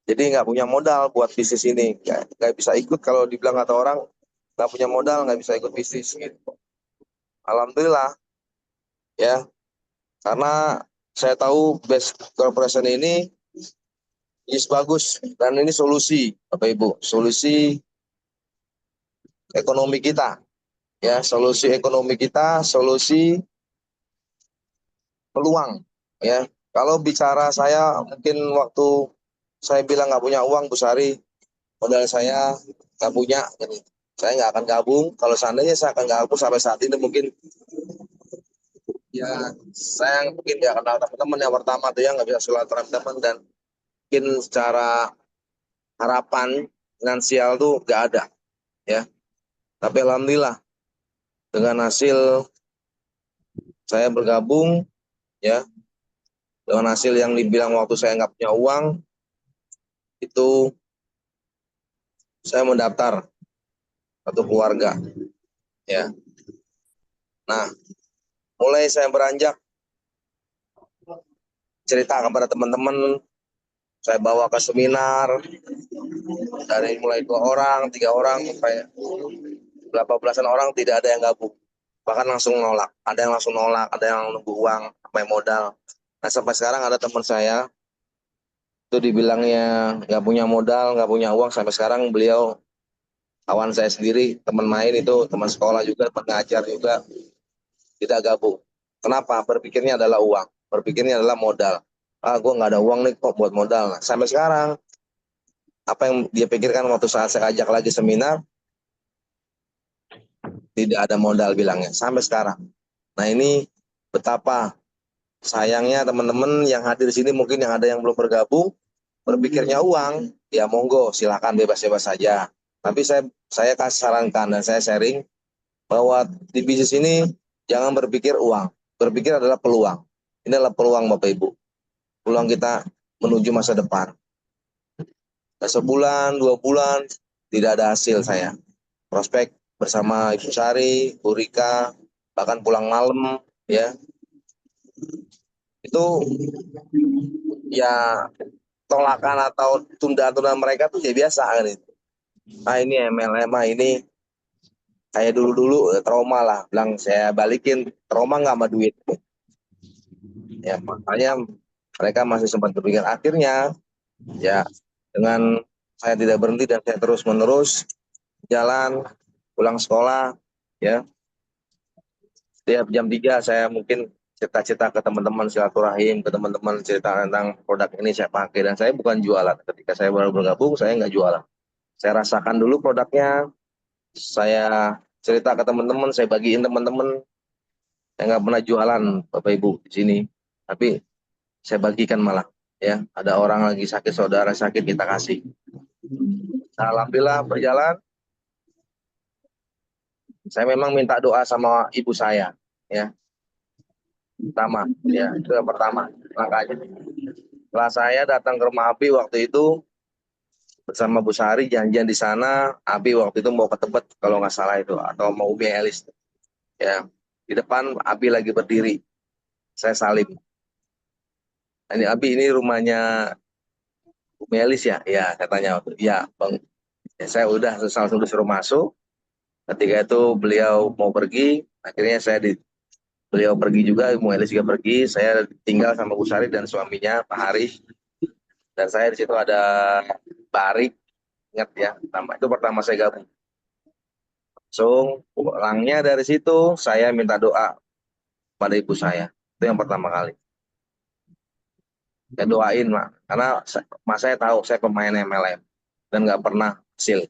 Jadi nggak punya modal buat bisnis ini, nggak bisa ikut kalau dibilang kata orang nggak punya modal nggak bisa ikut bisnis gitu. Alhamdulillah, ya, karena saya tahu best corporation ini bagus dan ini solusi, Bapak Ibu, solusi ekonomi kita, ya, solusi ekonomi kita, solusi peluang, ya. Kalau bicara saya mungkin waktu saya bilang nggak punya uang, Bu Sari, modal saya nggak punya, gitu. Saya nggak akan gabung. Kalau seandainya saya akan gabung sampai saat ini mungkin, ya, saya mungkin ya kenal teman-teman yang pertama tuh ya nggak bisa silaturahmi teman, dan mungkin secara harapan finansial tuh nggak ada, ya. Tapi alhamdulillah dengan hasil saya bergabung, ya, dengan hasil yang dibilang waktu saya nggak punya uang itu saya mendaftar satu keluarga, ya. Nah, mulai saya beranjak cerita kepada teman-teman, saya bawa ke seminar dari mulai 2 orang, 3 orang sampai berapa belasan orang, tidak ada yang gabung, bahkan langsung nolak. Ada yang langsung nolak, ada yang nunggu uang sampai modal. Nah, sampai sekarang ada teman saya itu dibilangnya nggak punya modal, nggak punya uang, sampai sekarang beliau kawan saya sendiri, teman main itu, teman sekolah juga, teman ngajar juga, tidak gabung. Kenapa? Berpikirnya adalah uang, berpikirnya adalah modal. Ah, gue nggak ada uang nih kok buat modal. Nah, sampai sekarang apa yang dia pikirkan waktu saat saya ajak lagi seminar, tidak ada modal bilangnya sampai sekarang. Nah, ini betapa sayangnya teman-teman yang hadir di sini, mungkin yang ada yang belum bergabung, berpikirnya uang, ya monggo silakan bebas-bebas saja. Tapi saya kasih sarankan dan saya sharing bahwa di bisnis ini jangan berpikir uang, berpikir adalah peluang. Ini adalah peluang Bapak Ibu, peluang kita menuju masa depan. Sebulan, 2 bulan tidak ada hasil saya. Prospek bersama Ibu Sari, Bu Rika, bahkan pulang malam, ya. Itu ya tolakan atau tunda-tunda mereka tuh ya biasa kan itu. Ah, ini MLM, ini kayak dulu-dulu trauma lah, bilang saya balikin, trauma nggak sama duit. Ya makanya mereka masih sempat berpikir. Akhirnya ya dengan saya tidak berhenti dan saya terus menerus jalan, pulang sekolah, ya, setiap jam 3 saya mungkin cerita-cerita ke teman-teman, silaturahim ke teman-teman, cerita tentang produk ini saya pakai. Dan saya bukan jualan, ketika saya baru bergabung saya nggak jualan, saya rasakan dulu produknya, saya cerita ke teman-teman, saya bagiin teman-teman. Saya nggak pernah jualan Bapak Ibu di sini, tapi saya bagikan malah, ya, ada orang lagi sakit, saudara sakit, kita kasih. Nah, alhamdulillah berjalan. Saya memang minta doa sama ibu saya, ya, pertama, ya, itu yang pertama langkahnya. Setelah saya datang ke rumah Abi waktu itu bersama Bu Sari, janjian di sana. Abi waktu itu mau ke Tebet kalau nggak salah itu, atau mau Umi Elis, ya. Di depan Abi lagi berdiri, saya salim. Ini Abi, ini rumahnya Umi Elis ya? Ya, katanya waktu. Ya, Bang. Ya, saya udah langsung disuruh masuk. Ketika itu beliau mau pergi, akhirnya beliau pergi juga, Umi Elis juga pergi. Saya tinggal sama Bu Sari dan suaminya Pak Haris. Dan saya di situ ada Pak Arik, ingat ya, itu pertama saya gabung. So, pulangnya dari situ saya minta doa pada ibu saya. Itu yang pertama kali. Saya doain, Mak. Karena Mas saya tahu saya pemain MLM dan nggak pernah hasil.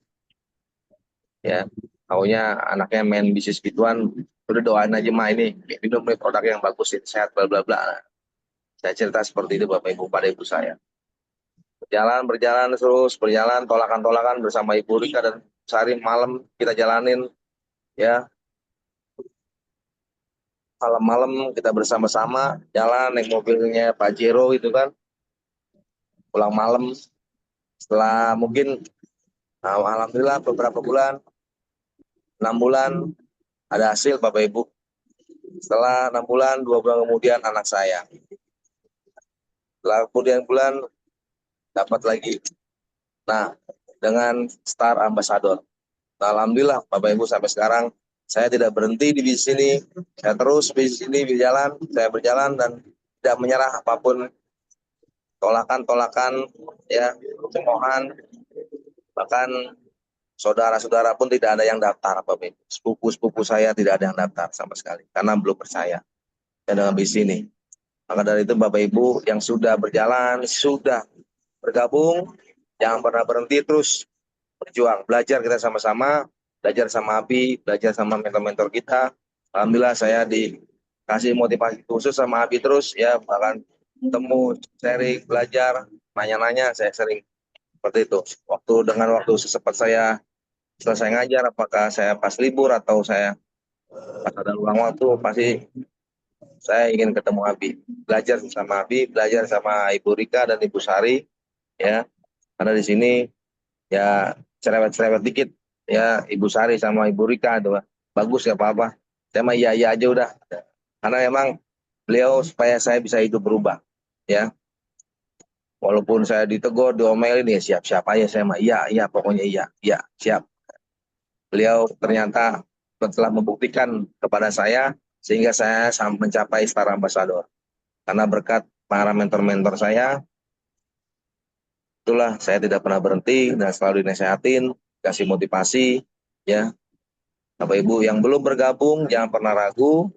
Ya, taunya anaknya main bisnis gituan, udah doain aja mah ini minum nih produk yang bagus, ini sehat, bla bla bla. Nah, saya cerita seperti itu Bapak Ibu pada ibu saya. Berjalan terus, berjalan tolakan-tolakan bersama Ibu Rika dan sehari malam kita jalanin ya. Malam-malam kita bersama-sama jalan naik mobilnya Pak Jero itu kan, pulang malam setelah mungkin alhamdulillah beberapa bulan, 6 bulan ada hasil Bapak Ibu. Setelah 6 bulan, 2 bulan kemudian anak saya. Setelah kemudian bulan dapat lagi. Nah, dengan Star Ambassador. Nah, alhamdulillah Bapak Ibu sampai sekarang saya tidak berhenti di bisnis ini. Saya terus bisnis ini berjalan, saya berjalan dan tidak menyerah apapun tolakan-tolakan ya, cemoohan, bahkan saudara-saudara pun tidak ada yang daftar Bapak Ibu. Sepupu-sepupu saya tidak ada yang daftar sama sekali karena belum percaya dengan bisnis ini. Maka dari itu Bapak Ibu yang sudah berjalan, sudah bergabung, jangan pernah berhenti, terus berjuang, belajar kita sama-sama, belajar sama Abi, belajar sama mentor-mentor kita. Alhamdulillah saya dikasih motivasi khusus sama Abi terus ya, bahkan temu, sharing, belajar, nanya-nanya, saya sering seperti itu. Dengan waktu sesempat saya selesai ngajar, apakah saya pas libur atau saya pas ada luang waktu, pasti saya ingin ketemu Abi, belajar sama Abi, belajar sama Ibu Rika dan Ibu Sari ya, karena di sini ya cerewet-cerewet dikit ya, Ibu Sari sama Ibu Rika itu bagus ya apa-apa, saya mah iya aja udah, karena memang beliau supaya saya bisa hidup berubah ya, walaupun saya ditegur diomelin ya siap-siap aja, saya mah iya pokoknya iya siap. Beliau ternyata telah membuktikan kepada saya sehingga saya mencapai Star Ambassador, karena berkat para mentor-mentor saya itulah saya tidak pernah berhenti dan selalu dinasehatin, kasih motivasi ya. Bapak Ibu yang belum bergabung jangan pernah ragu,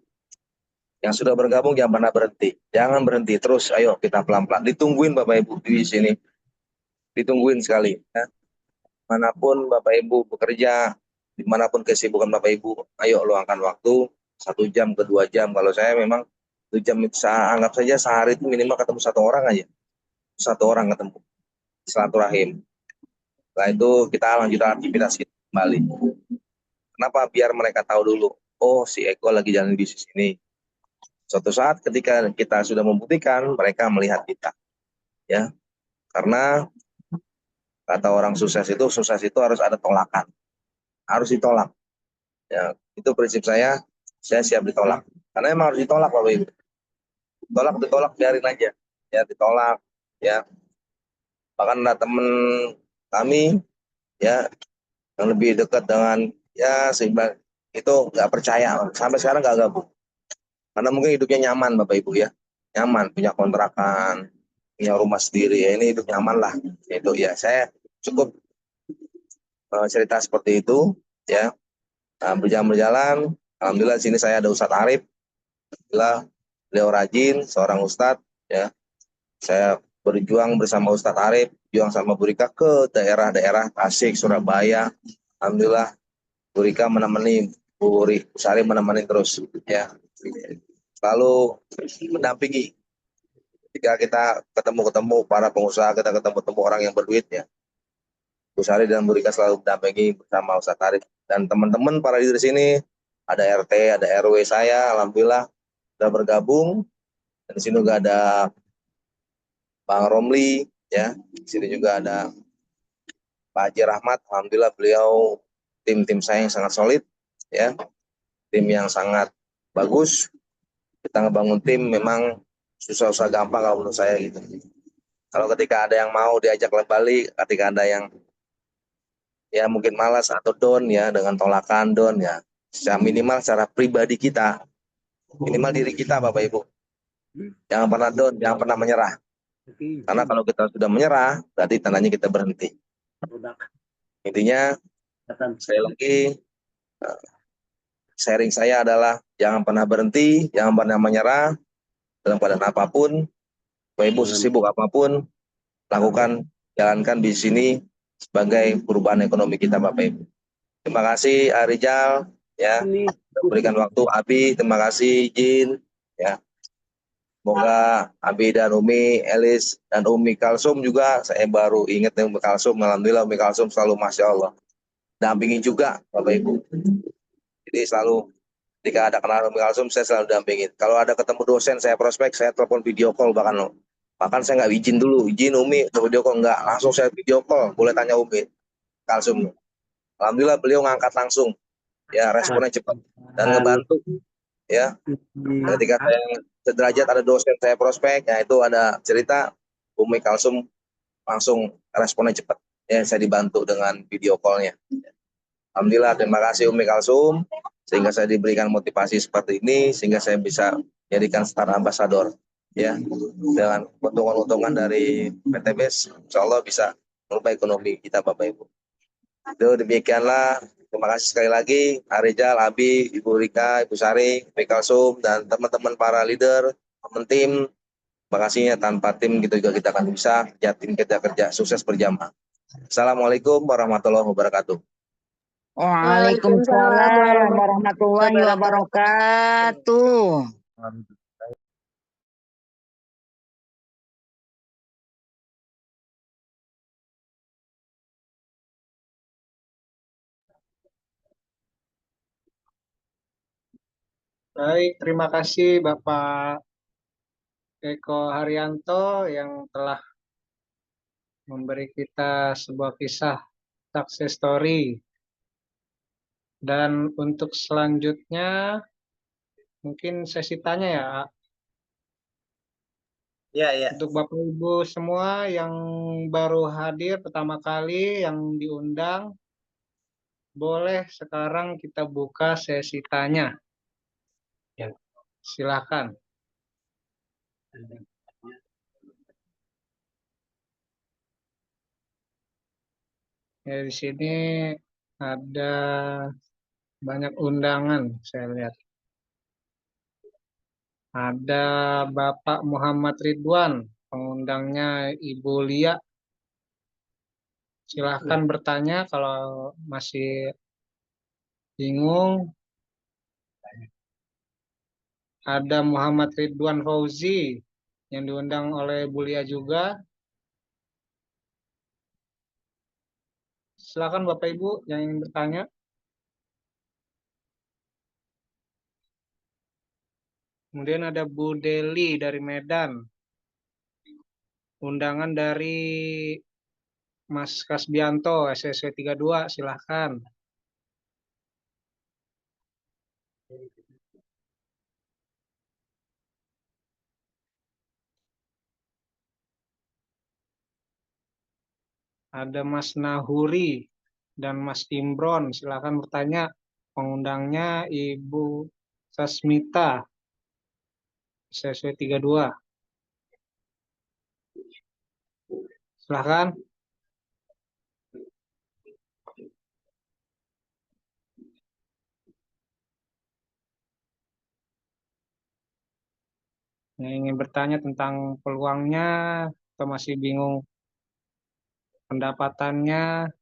yang sudah bergabung jangan pernah berhenti. Jangan berhenti terus, ayo kita pelan-pelan. Ditungguin Bapak Ibu di sini. Ditungguin sekali ya. Manapun Bapak Ibu bekerja, dimanapun kesibukan Bapak Ibu, ayo luangkan waktu 1 jam ke 2 jam. Kalau saya memang 2 jam itu saya anggap saja sehari itu minimal ketemu 1 orang aja. 1 orang ketemu silaturahim. Setelah itu kita lanjutkan aktivitas kita kembali. Kenapa? Biar mereka tahu dulu, oh si Eko lagi jalan bisnis ini. Suatu saat ketika kita sudah membuktikan, mereka melihat kita. Ya, karena kata orang sukses itu harus ada tolakan. Harus ditolak. Ya, itu prinsip saya siap ditolak. Karena emang harus ditolak Bapak Ibu. Ditolak, biarin aja. Ya, ditolak. Ya, bahkan ada teman kami ya yang lebih dekat dengan ya sehingga itu nggak percaya, sampai sekarang nggak gabung karena mungkin hidupnya nyaman Bapak Ibu ya, nyaman, punya kontrakan, punya rumah sendiri ya, ini hidup nyaman lah itu ya. Saya cukup cerita seperti itu ya. Nah, berjalan alhamdulillah di sini saya ada Ustadz Arif, alhamdulillah beliau rajin, seorang Ustadz ya. Saya berjuang bersama Ustadz Arif, berjuang sama Bu Rika ke daerah-daerah Tasik, Surabaya. Alhamdulillah Bu Rika menemani, Bu Sari menemani terus ya. Selalu mendampingi. Ketika kita ketemu para pengusaha, kita ketemu orang yang berduit ya. Bu Sari dan Bu Rika selalu mendampingi bersama Ustadz Arif dan teman-teman para leader sini, ada RT, ada RW saya, alhamdulillah sudah bergabung. Dan di sini juga ada Bang Romli ya. Di sini juga ada Pak Haji Rahmat, alhamdulillah beliau tim saya yang sangat solid ya, tim yang sangat bagus. Kita ngebangun tim memang susah-susah gampang kalau menurut saya gitu. Kalau ketika ada yang mau diajak kembali, ketika ada yang ya mungkin malas atau down ya, dengan tolakan down ya, secara minimal secara pribadi kita, minimal diri kita Bapak Ibu, jangan pernah down, jangan pernah menyerah. Karena kalau kita sudah menyerah, berarti tandanya kita berhenti. Intinya sekali lagi sharing saya adalah jangan pernah berhenti, jangan pernah menyerah dalam keadaan apapun. Bapak Ibu sesibuk apapun, lakukan, jalankan di sini sebagai perubahan ekonomi kita Bapak Ibu. Terima kasih Rizal, ya. Berikan waktu Abi, terima kasih izin ya. Semoga Abi dan Umi, Elis dan Umi Kalsum juga, saya baru ingat nih Umi Kalsum, alhamdulillah Umi Kalsum selalu Masya Allah. Dampingin juga Bapak Ibu. Jadi selalu ketika ada kenalan Umi Kalsum, saya selalu dampingin. Kalau ada ketemu dosen, saya prospek, saya telepon video call bahkan loh. Bahkan saya nggak izin dulu, izin Umi video call, nggak, langsung saya video call, boleh tanya Umi Kalsum. Alhamdulillah beliau ngangkat langsung, ya responnya cepat dan ngebantu, ya. Ketika saya sederajat ada dosen saya prospek, ya itu ada cerita, Umi Kalsum langsung responnya cepat, ya saya dibantu dengan video call-nya. Alhamdulillah, terima kasih Umi Kalsum, sehingga saya diberikan motivasi seperti ini, sehingga saya bisa jadikan Star Ambassador, ya, dengan keuntungan-keuntungan dari PTBS, insya Allah bisa merubah ekonomi kita Bapak Ibu. Itu demikianlah. Terima kasih sekali lagi, Arijal, Abi, Ibu Rika, Ibu Sari, Umi Kalsum, dan teman-teman para leader, tim. Terima kasihnya, tanpa tim gitu juga kita akan bisa kerja tim kita kerja sukses berjamaah. Assalamualaikum warahmatullahi wabarakatuh.
Waalaikumsalam warahmatullahi wabarakatuh.
Baik, terima kasih Bapak Eko Haryanto yang telah memberi kita sebuah kisah success story. Dan untuk selanjutnya mungkin sesi tanya ya.
Ya, ya.
Untuk Bapak Ibu semua yang baru hadir pertama kali, yang diundang, boleh sekarang kita buka sesi tanya. Ya, silakan. Ya, di sini ada banyak undangan, saya lihat. Ada Bapak Muhammad Ridwan, pengundangnya Ibu Lia. Silahkan bertanya kalau masih bingung. Ada Muhammad Ridwan Fauzi yang diundang oleh Bu Lia juga. Silakan Bapak Ibu yang ingin bertanya. Kemudian ada Bu Deli dari Medan. Undangan dari Mas Kasbianto, SSW 32, silahkan. Ada Mas Nahuri dan Mas Imron, silahkan bertanya. Pengundangnya Ibu Sasmita, SSW 32. Silahkan. Yang ingin bertanya tentang peluangnya atau masih bingung pendapatannya,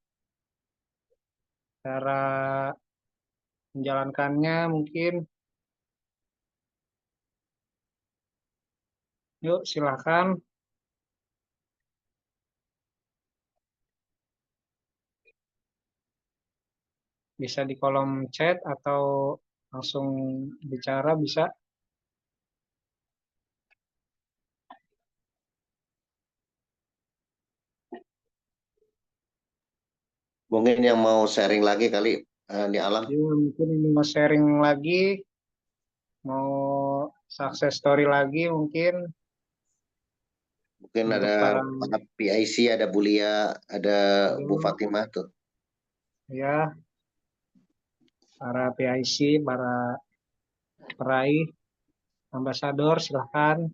cara menjalankannya mungkin. Yuk, silahkan. Bisa di kolom chat atau langsung bicara bisa.
Mungkin yang mau sharing lagi kali di alam.
Jadi mungkin ini mau sharing lagi, mau success story lagi mungkin.
Mungkin
Untuk
ada
para
PIC, ada Bulia, ada Bu Fatimah tuh.
ya, para PIC, para peraih, ambasador, silahkan.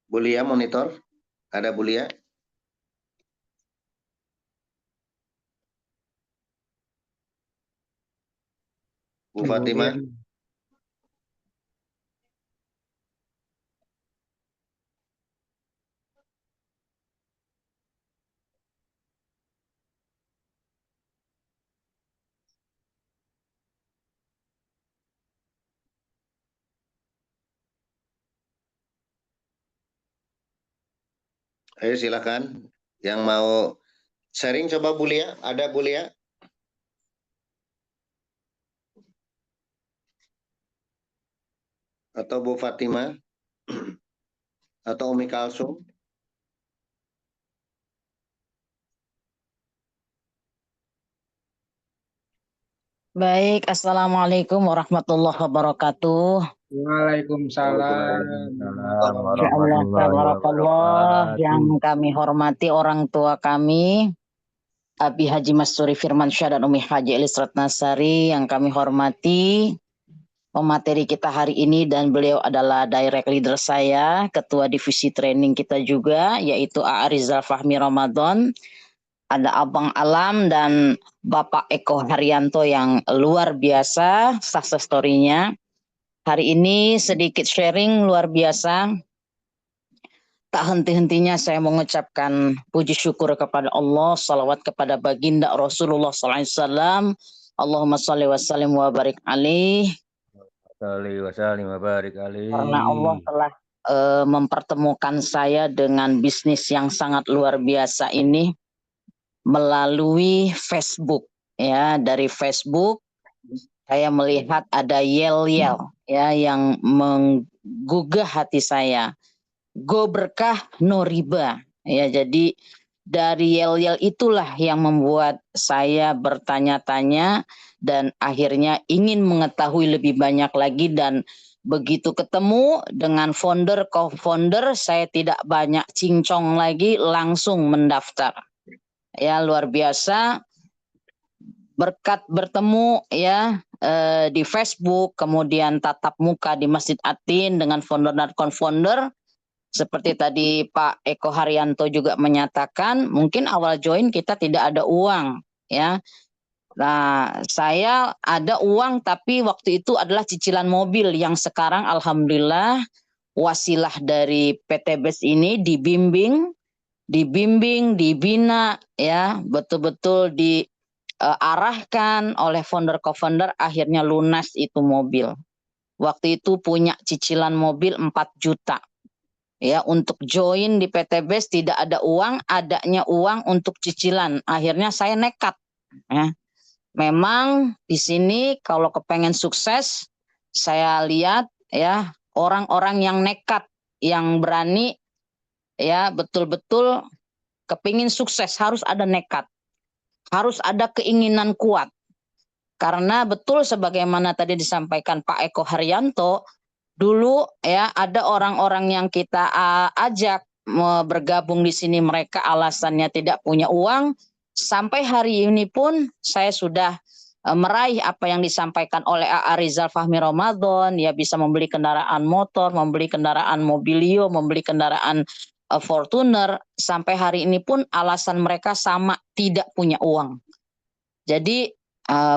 Bulia monitor, ada Bulia. Bu Fatimah.
Kemudian
Ayo silakan. Yang mau sharing coba Bu Lia. Ada Bu Lia? Atau Bu Fatima? Atau Umi Kalsum?
Baik, Assalamualaikum warahmatullahi wabarakatuh.
Waalaikumsalam.
Waalaikumsalam
Insya Allah,
warahmatullahi
tabarakallah, yang
wabarakatuh.
kami hormati orang tua kami, Abi Haji Masturi Firmansyah dan Umi Haji Elis Ratnasari, yang kami hormati pemateri kita hari ini, dan beliau adalah direct leader saya, ketua divisi training kita juga, yaitu A. Rizal Fahmi Ramadan. Ada Abang Alam dan Bapak Eko Haryanto yang luar biasa success story-nya. Hari ini sedikit sharing luar biasa. Tak henti-hentinya saya mengucapkan puji syukur kepada Allah, salawat kepada baginda Rasulullah SAW. Allahumma salli wa sallim wa barik alaih.
Salli wa sallim wa barik alaihi.
Karena Allah telah mempertemukan saya dengan bisnis yang sangat luar biasa ini melalui Facebook. Ya, dari Facebook saya melihat ada yel-yel ya yang menggugah hati saya. Go berkah no riba. Ya, jadi dari yel-yel itulah yang membuat saya bertanya-tanya dan akhirnya ingin mengetahui lebih banyak lagi, dan begitu ketemu dengan founder, co-founder, saya tidak banyak cincong lagi, langsung mendaftar. Ya, luar biasa. Berkat bertemu ya di Facebook, kemudian tatap muka di Masjid Atin dengan founder dan co-founder. Seperti tadi Pak Eko Haryanto juga menyatakan, mungkin awal join kita tidak ada uang ya. Nah, saya ada uang tapi waktu itu adalah cicilan mobil yang sekarang alhamdulillah wasilah dari PT BES ini dibimbing, dibina ya, betul-betul diarahkan oleh founder co-founder, akhirnya lunas itu mobil. Waktu itu punya cicilan mobil 4 juta. Ya, untuk join di PT BES tidak ada uang, adanya uang untuk cicilan. Akhirnya saya nekat. Ya. Memang di sini kalau kepengen sukses, saya lihat ya orang-orang yang nekat, yang berani, ya betul-betul kepingin sukses harus ada nekat, harus ada keinginan kuat. Karena betul sebagaimana tadi disampaikan Pak Eko Haryanto, dulu ya ada orang-orang yang kita ajak bergabung di sini, mereka alasannya tidak punya uang. Sampai hari ini pun saya sudah meraih apa yang disampaikan oleh A. Rizal Fahmi Ramadan, ya bisa membeli kendaraan motor, membeli kendaraan Mobilio, membeli kendaraan Fortuner. Sampai hari ini pun alasan mereka sama, tidak punya uang. Jadi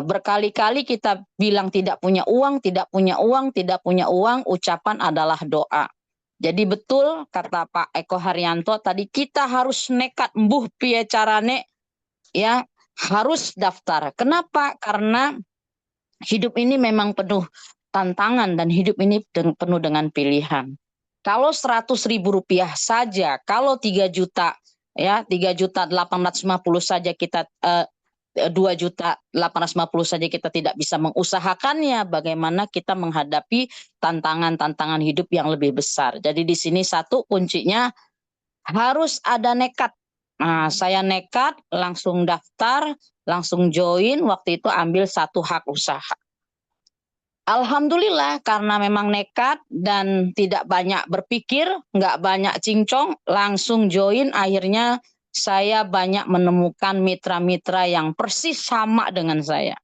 berkali-kali kita bilang tidak punya uang, tidak punya uang, tidak punya uang, ucapan adalah doa. Jadi betul kata Pak Eko Haryanto tadi, kita harus nekat, mbuh piye carane ya, harus daftar. Kenapa? Karena hidup ini memang penuh tantangan dan hidup ini penuh dengan pilihan. Kalau 100.000 rupiah saja, kalau 3 juta ya, 3.850 saja kita 2.850 saja kita tidak bisa mengusahakannya, bagaimana kita menghadapi tantangan-tantangan hidup yang lebih besar. Jadi di sini satu kuncinya harus ada nekat. Nah, saya nekat, langsung daftar, langsung join, waktu itu ambil 1 hak usaha. Alhamdulillah karena memang nekat dan tidak banyak berpikir, nggak banyak cincong, langsung join, akhirnya saya banyak menemukan mitra-mitra yang persis sama dengan saya.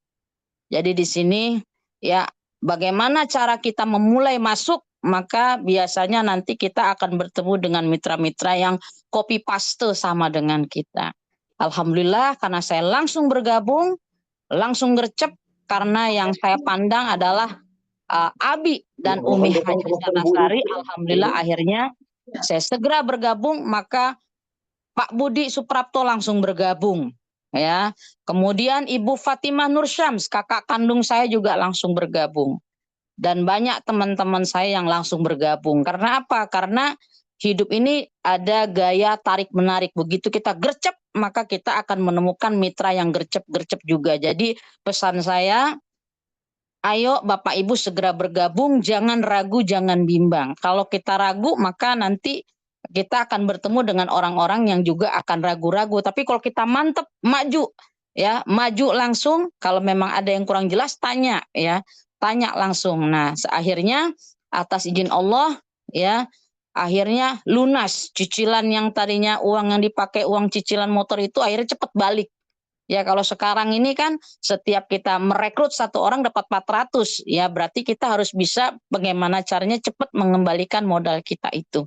Jadi di sini ya bagaimana cara kita memulai masuk, maka biasanya nanti kita akan bertemu dengan mitra-mitra yang copy paste sama dengan kita. Alhamdulillah karena saya langsung bergabung, langsung gercep, karena yang saya pandang adalah Abi dan Umi Haji Sanasari. Alhamdulillah akhirnya saya segera bergabung, maka Pak Budi Suprapto langsung bergabung ya. Kemudian Ibu Fatimah Nursyams, kakak kandung saya juga langsung bergabung. Dan banyak teman-teman saya yang langsung bergabung. Karena apa? Karena hidup ini ada gaya tarik-menarik. Begitu kita gercep, maka kita akan menemukan mitra yang gercep-gercep juga. Jadi pesan saya, ayo Bapak Ibu segera bergabung, jangan ragu, jangan bimbang. Kalau kita ragu, maka nanti kita akan bertemu dengan orang-orang yang juga akan ragu-ragu. Tapi kalau kita mantep, maju, ya, maju langsung. Kalau memang ada yang kurang jelas, tanya, ya, tanya langsung. Nah, akhirnya atas izin Allah, ya, akhirnya lunas cicilan yang tadinya uang yang dipakai uang cicilan motor itu akhirnya cepat balik. Ya kalau sekarang ini kan setiap kita merekrut satu orang dapat 400, ya berarti kita harus bisa bagaimana caranya cepat mengembalikan modal kita itu.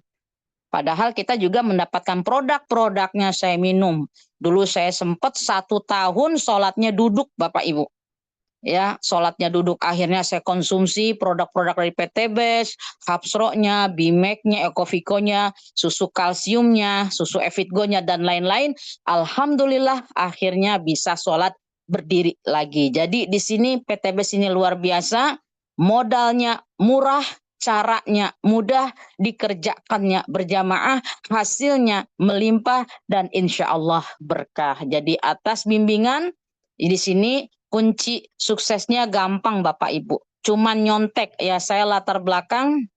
Padahal kita juga mendapatkan produk-produknya saya minum. Dulu saya sempat 1 tahun sholatnya duduk Bapak Ibu. Ya, sholatnya duduk, akhirnya saya konsumsi produk-produk dari PTBes, Hapsro-nya, Bimek-nya, Ecoviko-nya, susu kalsiumnya, susu Evitgo-nya, dan lain-lain. Alhamdulillah akhirnya bisa sholat berdiri lagi. Jadi di sini PTBes ini luar biasa, modalnya murah, caranya mudah, dikerjakannya berjamaah, hasilnya melimpah, dan insya Allah berkah. Jadi atas bimbingan, di sini kunci suksesnya gampang Bapak Ibu. Cuman nyontek, ya saya latar belakang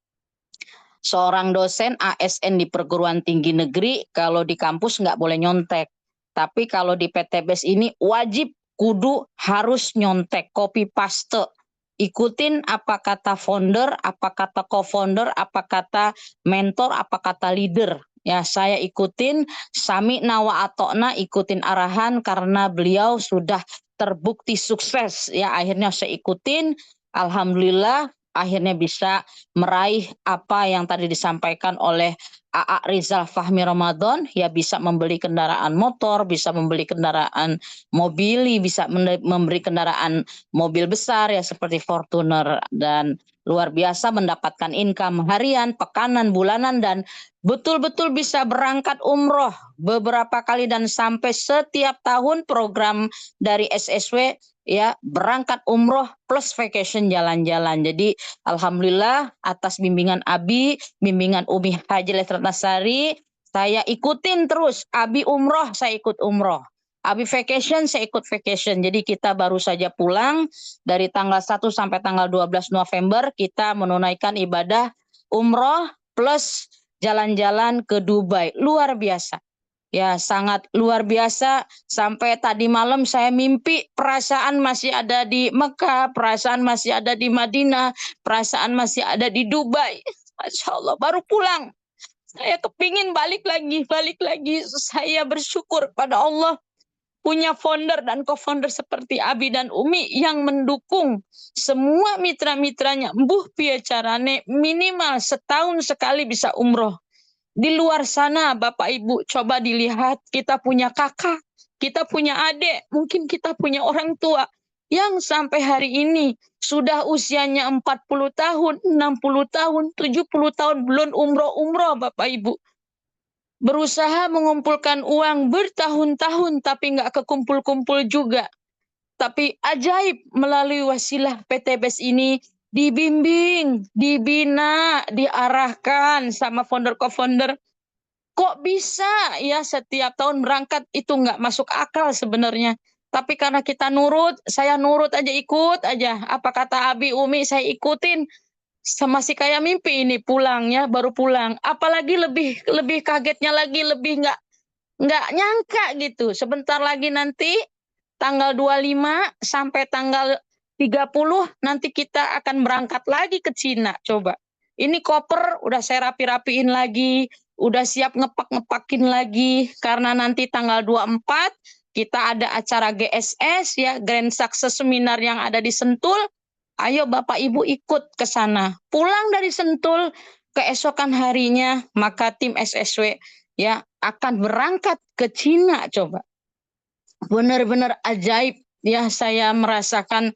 seorang dosen ASN di perguruan tinggi negeri, kalau di kampus nggak boleh nyontek. Tapi kalau di PTBes ini wajib kudu harus nyontek, copy paste. Ikutin apa kata founder, apa kata co-founder, apa kata mentor, apa kata leader. Ya saya ikutin, sami nawa atokna, ikutin arahan karena beliau sudah terbukti sukses. Ya akhirnya saya ikutin, alhamdulillah akhirnya bisa meraih apa yang tadi disampaikan oleh AA Rizal Fahmi Ramadan, ya bisa membeli kendaraan motor, bisa membeli kendaraan mobil, bisa memberi kendaraan mobil besar ya seperti Fortuner, dan luar biasa mendapatkan income harian, pekanan, bulanan, dan betul-betul bisa berangkat umroh beberapa kali dan sampai setiap tahun program dari SSW ya berangkat umroh plus vacation jalan-jalan. Jadi alhamdulillah atas bimbingan Abi, bimbingan Umi Haji Ratnasari, saya ikutin terus. Abi umroh, saya ikut umroh. Abi vacation, saya ikut vacation. Jadi kita baru saja pulang dari tanggal 1 sampai tanggal 12 November kita menunaikan ibadah umroh plus jalan-jalan ke Dubai. Luar biasa. Ya, sangat luar biasa. Sampai tadi malam saya mimpi perasaan masih ada di Mekah, perasaan masih ada di Madinah, perasaan masih ada di Dubai. Masya Allah, baru pulang. Saya kepingin balik lagi, balik lagi. Saya bersyukur pada Allah punya founder dan co-founder seperti Abi dan Umi yang mendukung semua mitra-mitranya. Mbuh piye carane minimal setahun sekali bisa umroh. Di luar sana Bapak Ibu coba dilihat, kita punya kakak, kita punya adik, mungkin kita punya orang tua yang sampai hari ini sudah usianya 40 tahun, 60 tahun, 70 tahun belum umroh-umroh Bapak Ibu. Berusaha mengumpulkan uang bertahun-tahun tapi nggak kekumpul-kumpul juga. Tapi ajaib melalui wasilah PTBes ini dibimbing, dibina, diarahkan sama founder co-founder. Kok bisa ya setiap tahun berangkat, itu nggak masuk akal sebenarnya. Tapi karena kita nurut, saya nurut aja, ikut aja. Apa kata Abi Umi, saya ikutin. Masih kayak mimpi ini pulang ya, baru pulang. Apalagi lebih kagetnya lagi, lebih nggak nyangka gitu. Sebentar lagi nanti tanggal 25 sampai tanggal 30 nanti kita akan berangkat lagi ke Cina. Coba. Ini koper udah saya rapi-rapiin lagi, udah siap ngepak-ngepakin lagi karena nanti tanggal 24 kita ada acara GSS ya, Grand Success Seminar yang ada di Sentul. Ayo Bapak Ibu ikut ke sana. Pulang dari Sentul keesokan harinya maka tim SSW ya akan berangkat ke Cina. Coba. Benar-benar ajaib ya, saya merasakan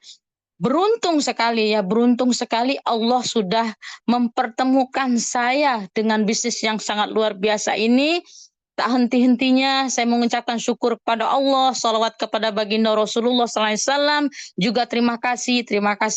beruntung sekali ya, beruntung sekali Allah sudah mempertemukan saya dengan bisnis yang sangat luar biasa ini. Tak henti-hentinya saya mengucapkan syukur kepada Allah, salawat kepada baginda Rasulullah SAW, juga terima kasih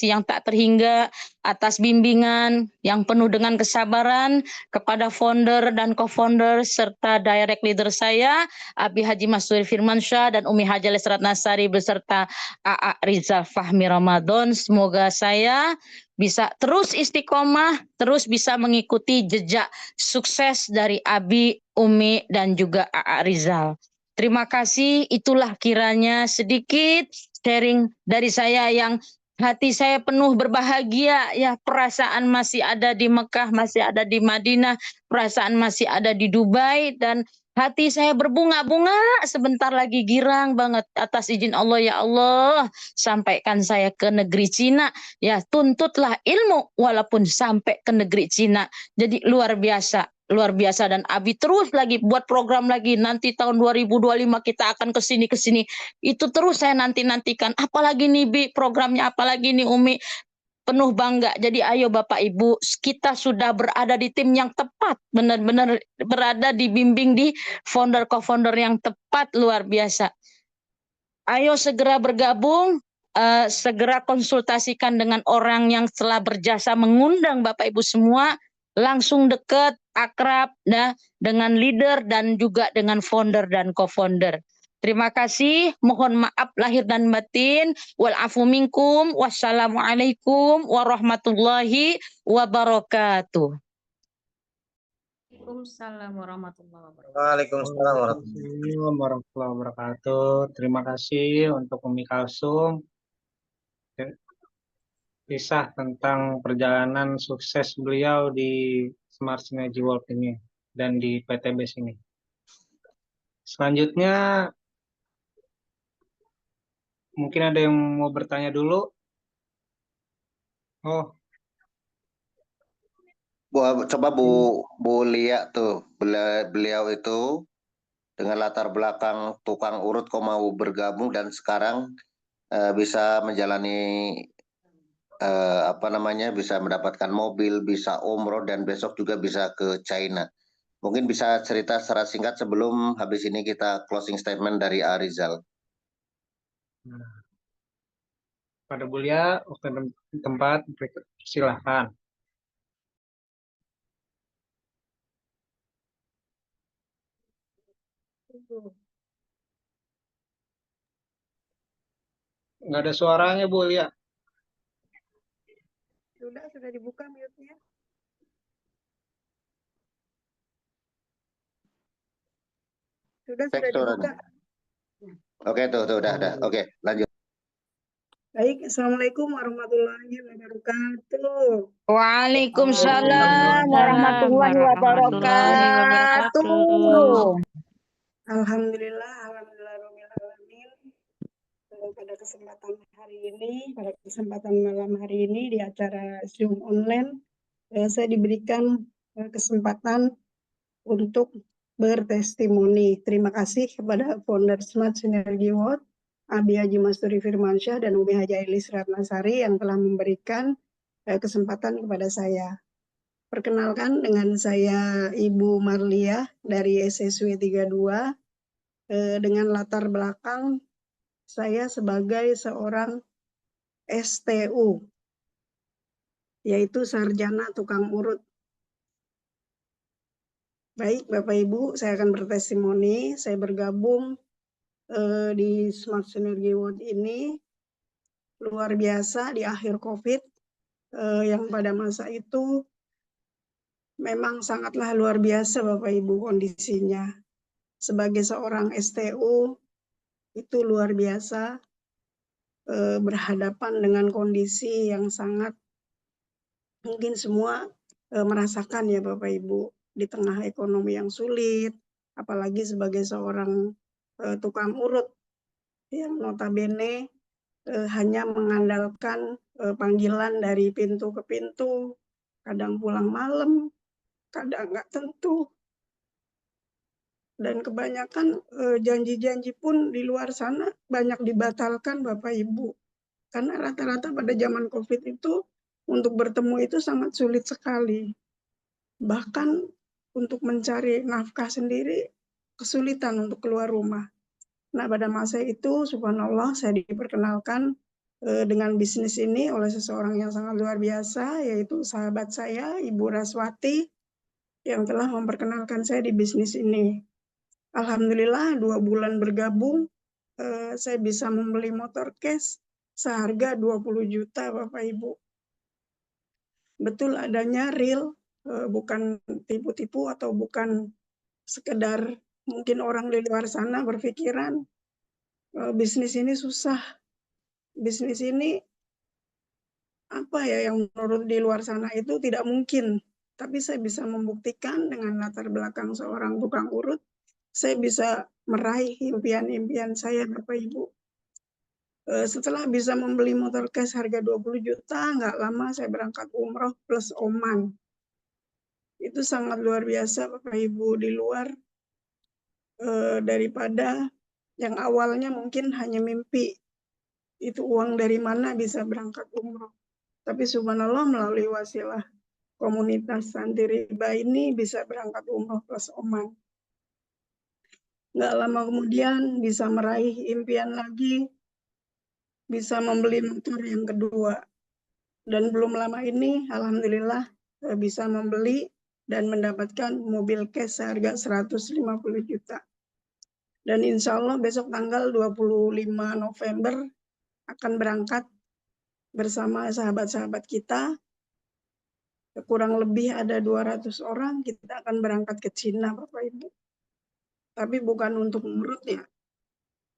yang tak terhingga atas bimbingan yang penuh dengan kesabaran kepada founder dan co-founder serta direct leader saya, Abi Haji Masuri Firmansyah dan Umi Haji Lesrat Nasari beserta AA Rizal Fahmi Ramadan. Semoga saya bisa terus istiqomah, terus bisa mengikuti jejak sukses dari Abi, Umi, dan juga AA Rizal. Terima kasih, itulah kiranya sedikit sharing dari saya yang hati saya penuh berbahagia, ya, perasaan masih ada di Mekah, masih ada di Madinah, perasaan masih ada di Dubai, dan hati saya berbunga-bunga, sebentar lagi girang banget. Atas izin Allah, ya Allah, sampaikan saya ke negeri Cina, ya, tuntutlah ilmu walaupun sampai ke negeri Cina. Jadi luar biasa dan Abi terus lagi buat program lagi, nanti tahun 2025 kita akan ke sini. Itu terus saya nantikan, apalagi nih Bi, programnya apalagi nih Umi, penuh bangga. Jadi ayo Bapak Ibu, kita sudah berada di tim yang tepat, benar-benar berada dibimbing di founder co-founder yang tepat, luar biasa. Ayo segera bergabung, segera konsultasikan dengan orang yang telah berjasa mengundang Bapak Ibu semua, langsung dekat, akrab, nah, dengan leader dan juga dengan founder dan co-founder. Terima kasih, mohon maaf lahir dan batin. Wal-afu minkum, wassalamualaikum warahmatullahi wabarakatuh.
Waalaikumsalam warahmatullahi wabarakatuh.
Waalaikumsalam warahmatullahi
Waalaikumsalam warahmatullahi wabarakatuh. Terima kasih untuk Umi Kalsum. Kisah tentang perjalanan sukses beliau di Smart Synergy World ini dan di PTB sini. Selanjutnya mungkin ada yang mau bertanya dulu. Oh,
Coba Bu Lia tuh, beliau itu dengan latar belakang tukang urut kok mau bergabung dan sekarang bisa menjalani bisa mendapatkan mobil, bisa umroh dan besok juga bisa ke China. Mungkin bisa cerita secara singkat sebelum habis ini kita closing statement dari Arizal.
nah, pada Bulia, waktu tempat, silahkan. Nggak ada suaranya, Bulia.
Sudah dibuka mute-nya. Sudah dibuka.
Oke, tuh udah. Oke, lanjut.
Baik, Assalamualaikum warahmatullahi wabarakatuh.
Waalaikumsalam warahmatullahi wabarakatuh.
Alhamdulillah rabbil alamin. Pada kesempatan malam hari ini di acara Zoom online, saya diberikan kesempatan untuk bertestimoni. Terima kasih kepada founder Smart Synergy World, Abi Haji Masuri Firmansyah dan Umi Haji Elis Ratnasari yang telah memberikan kesempatan kepada saya. Perkenalkan, dengan saya Ibu Marlia dari SSW 32, dengan latar belakang saya sebagai seorang STU, yaitu Sarjana Tukang Urut. Baik, Bapak Ibu, saya akan bertestimoni. Saya bergabung di Smart Synergy World ini luar biasa di akhir COVID, yang pada masa itu memang sangatlah luar biasa Bapak Ibu kondisinya. Sebagai seorang STU itu luar biasa, berhadapan dengan kondisi yang sangat mungkin semua merasakan ya Bapak Ibu, di tengah ekonomi yang sulit, apalagi sebagai seorang tukang urut yang notabene hanya mengandalkan panggilan dari pintu ke pintu, kadang pulang malam, kadang nggak tentu. Dan kebanyakan janji-janji pun di luar sana banyak dibatalkan Bapak Ibu. Karena rata-rata pada zaman COVID itu untuk bertemu itu sangat sulit sekali. Bahkan untuk mencari nafkah sendiri kesulitan untuk keluar rumah. Nah, pada masa itu, subhanallah, saya diperkenalkan dengan bisnis ini oleh seseorang yang sangat luar biasa, yaitu sahabat saya, Ibu Raswati, yang telah memperkenalkan saya di bisnis ini. Alhamdulillah, 2 bulan bergabung, saya bisa membeli motor cash seharga 20 juta, Bapak Ibu. Betul adanya real, bukan tipu-tipu atau bukan sekedar mungkin orang di luar sana berpikiran bisnis ini susah. Bisnis ini apa ya yang menurut di luar sana itu tidak mungkin. Tapi saya bisa membuktikan dengan latar belakang seorang tukang urut, saya bisa meraih impian-impian saya, Bapak Ibu. Setelah bisa membeli motor cash harga 20 juta, nggak lama saya berangkat umroh plus Oman. Itu sangat luar biasa, Bapak Ibu, di luar daripada yang awalnya mungkin hanya mimpi. Itu uang dari mana bisa berangkat umroh. Tapi subhanallah melalui wasilah komunitas anti riba ini bisa berangkat umroh plus Oman. Nggak lama kemudian bisa meraih impian lagi, bisa membeli motor yang kedua. Dan belum lama ini, alhamdulillah bisa membeli dan mendapatkan mobil cash seharga 150 juta. Dan insya Allah besok tanggal 25 November akan berangkat bersama sahabat-sahabat kita. Kurang lebih ada 200 orang, kita akan berangkat ke Cina, Bapak Ibu. Tapi bukan untuk umroh ya.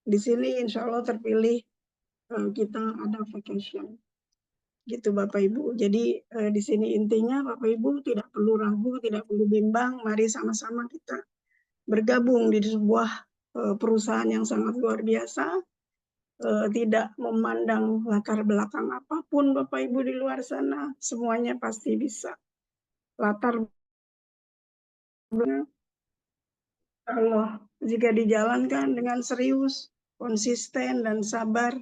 Di sini insya Allah terpilih kita ada vacation. Gitu Bapak Ibu. Jadi di sini intinya Bapak Ibu tidak perlu ragu, tidak perlu bimbang. Mari sama-sama kita bergabung di sebuah perusahaan yang sangat luar biasa. Tidak memandang latar belakang apapun Bapak Ibu di luar sana, semuanya pasti bisa. Latar belakang Allah jika dijalankan dengan serius, konsisten dan sabar,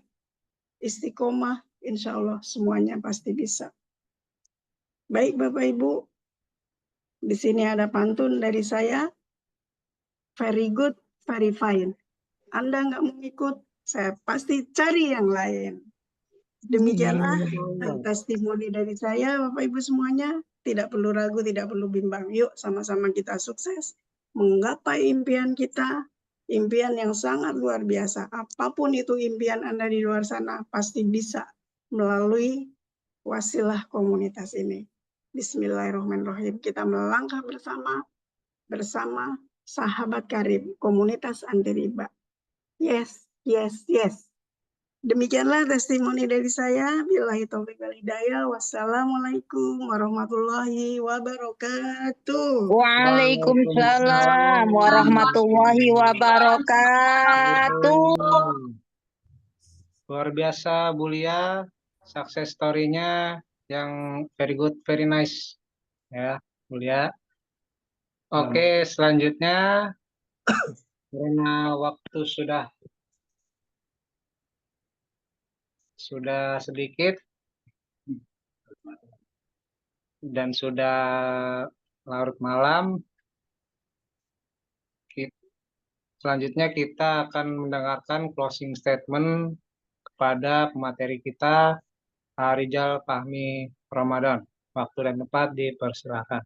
istiqomah, insya Allah semuanya pasti bisa. Baik Bapak Ibu, di sini ada pantun dari saya. Very good, very fine. Anda nggak mau ikut, saya pasti cari yang lain. Demikianlah testimoni dari saya, Bapak Ibu semuanya. Tidak perlu ragu, tidak perlu bimbang. Yuk sama-sama kita sukses menggapai impian kita, impian yang sangat luar biasa. Apapun itu impian Anda di luar sana, pasti bisa melalui wasilah komunitas ini. Bismillahirrahmanirrahim. Kita melangkah bersama sahabat karib, komunitas anti riba. Yes, yes, yes. Demikianlah testimoni dari saya. Billahi taufiq wal hidayah. Wassalamualaikum warahmatullahi wabarakatuh.
Waalaikumsalam warahmatullahi wabarakatuh.
Luar biasa Bu Lia, success story-nya yang very good, very nice ya Bu Lia. Oke, selanjutnya karena waktu sudah sedikit dan sudah larut malam, selanjutnya kita akan mendengarkan closing statement kepada pemateri kita, Rizal Fahmi Ramadan. Waktu dan tempat dipersilakan.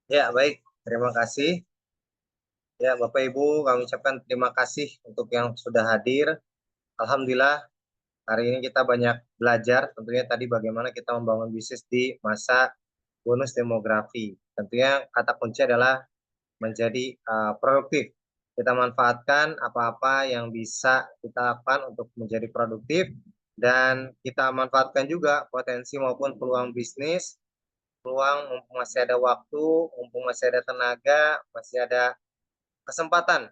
Ya, baik. Terima kasih. Ya, Bapak Ibu, kami ucapkan terima kasih untuk yang sudah hadir. Alhamdulillah, hari ini kita banyak belajar. Tentunya tadi bagaimana kita membangun bisnis di masa bonus demografi. Tentunya kata kunci adalah menjadi produktif. Kita manfaatkan apa-apa yang bisa kita lakukan untuk menjadi produktif. Dan kita manfaatkan juga potensi maupun peluang bisnis. Peluang mumpung masih ada waktu, mumpung masih ada tenaga, masih ada kesempatan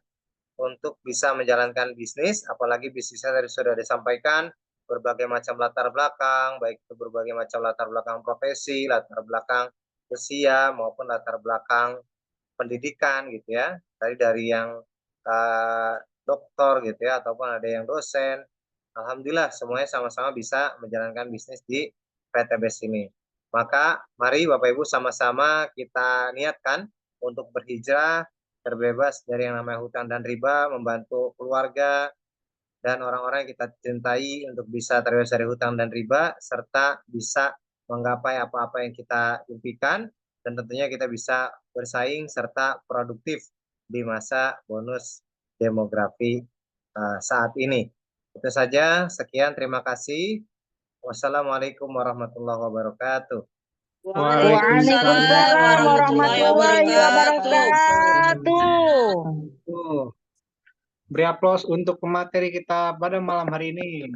untuk bisa menjalankan bisnis, apalagi bisnisnya tadi sudah disampaikan berbagai macam latar belakang, baik itu berbagai macam latar belakang profesi, latar belakang usia maupun latar belakang pendidikan gitu ya. Tadi dari yang dokter gitu ya, ataupun ada yang dosen. Alhamdulillah semuanya sama-sama bisa menjalankan bisnis di PTBS ini. Maka mari Bapak Ibu sama-sama kita niatkan untuk berhijrah terbebas dari yang namanya hutang dan riba, membantu keluarga dan orang-orang yang kita cintai untuk bisa terbebas dari hutang dan riba, serta bisa menggapai apa-apa yang kita impikan, dan tentunya kita bisa bersaing serta produktif di masa bonus demografi saat ini. Itu saja, sekian, terima kasih. Wassalamualaikum warahmatullahi wabarakatuh.
Waalaikumsalam warahmatullahi wabarakatuh.
Tuh. Beri aplaus untuk pemateri kita pada malam hari ini.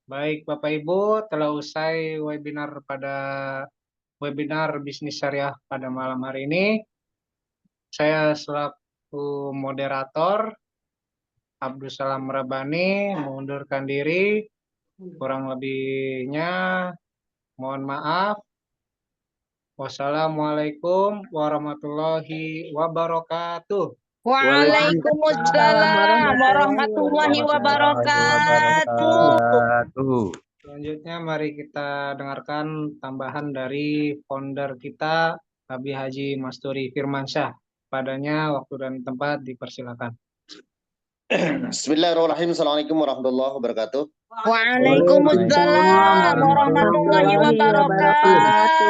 Baik Bapak Ibu, telah usai webinar bisnis syariah pada malam hari ini. Saya selaku moderator Abdul Salam Rabani mengundurkan diri. Kurang lebihnya mohon maaf. Wassalamualaikum warahmatullahi wabarakatuh.
Waalaikumsalam warahmatullahi wabarakatuh.
Selanjutnya mari kita dengarkan tambahan dari founder kita, Abi Haji Masturi Firmansyah. Padanya waktu dan tempat dipersilakan.
Bismillahirrahmanirrahim. Assalamualaikum warahmatullahi wabarakatuh.
Waalaikumsalam warahmatullahi wabarakatuh.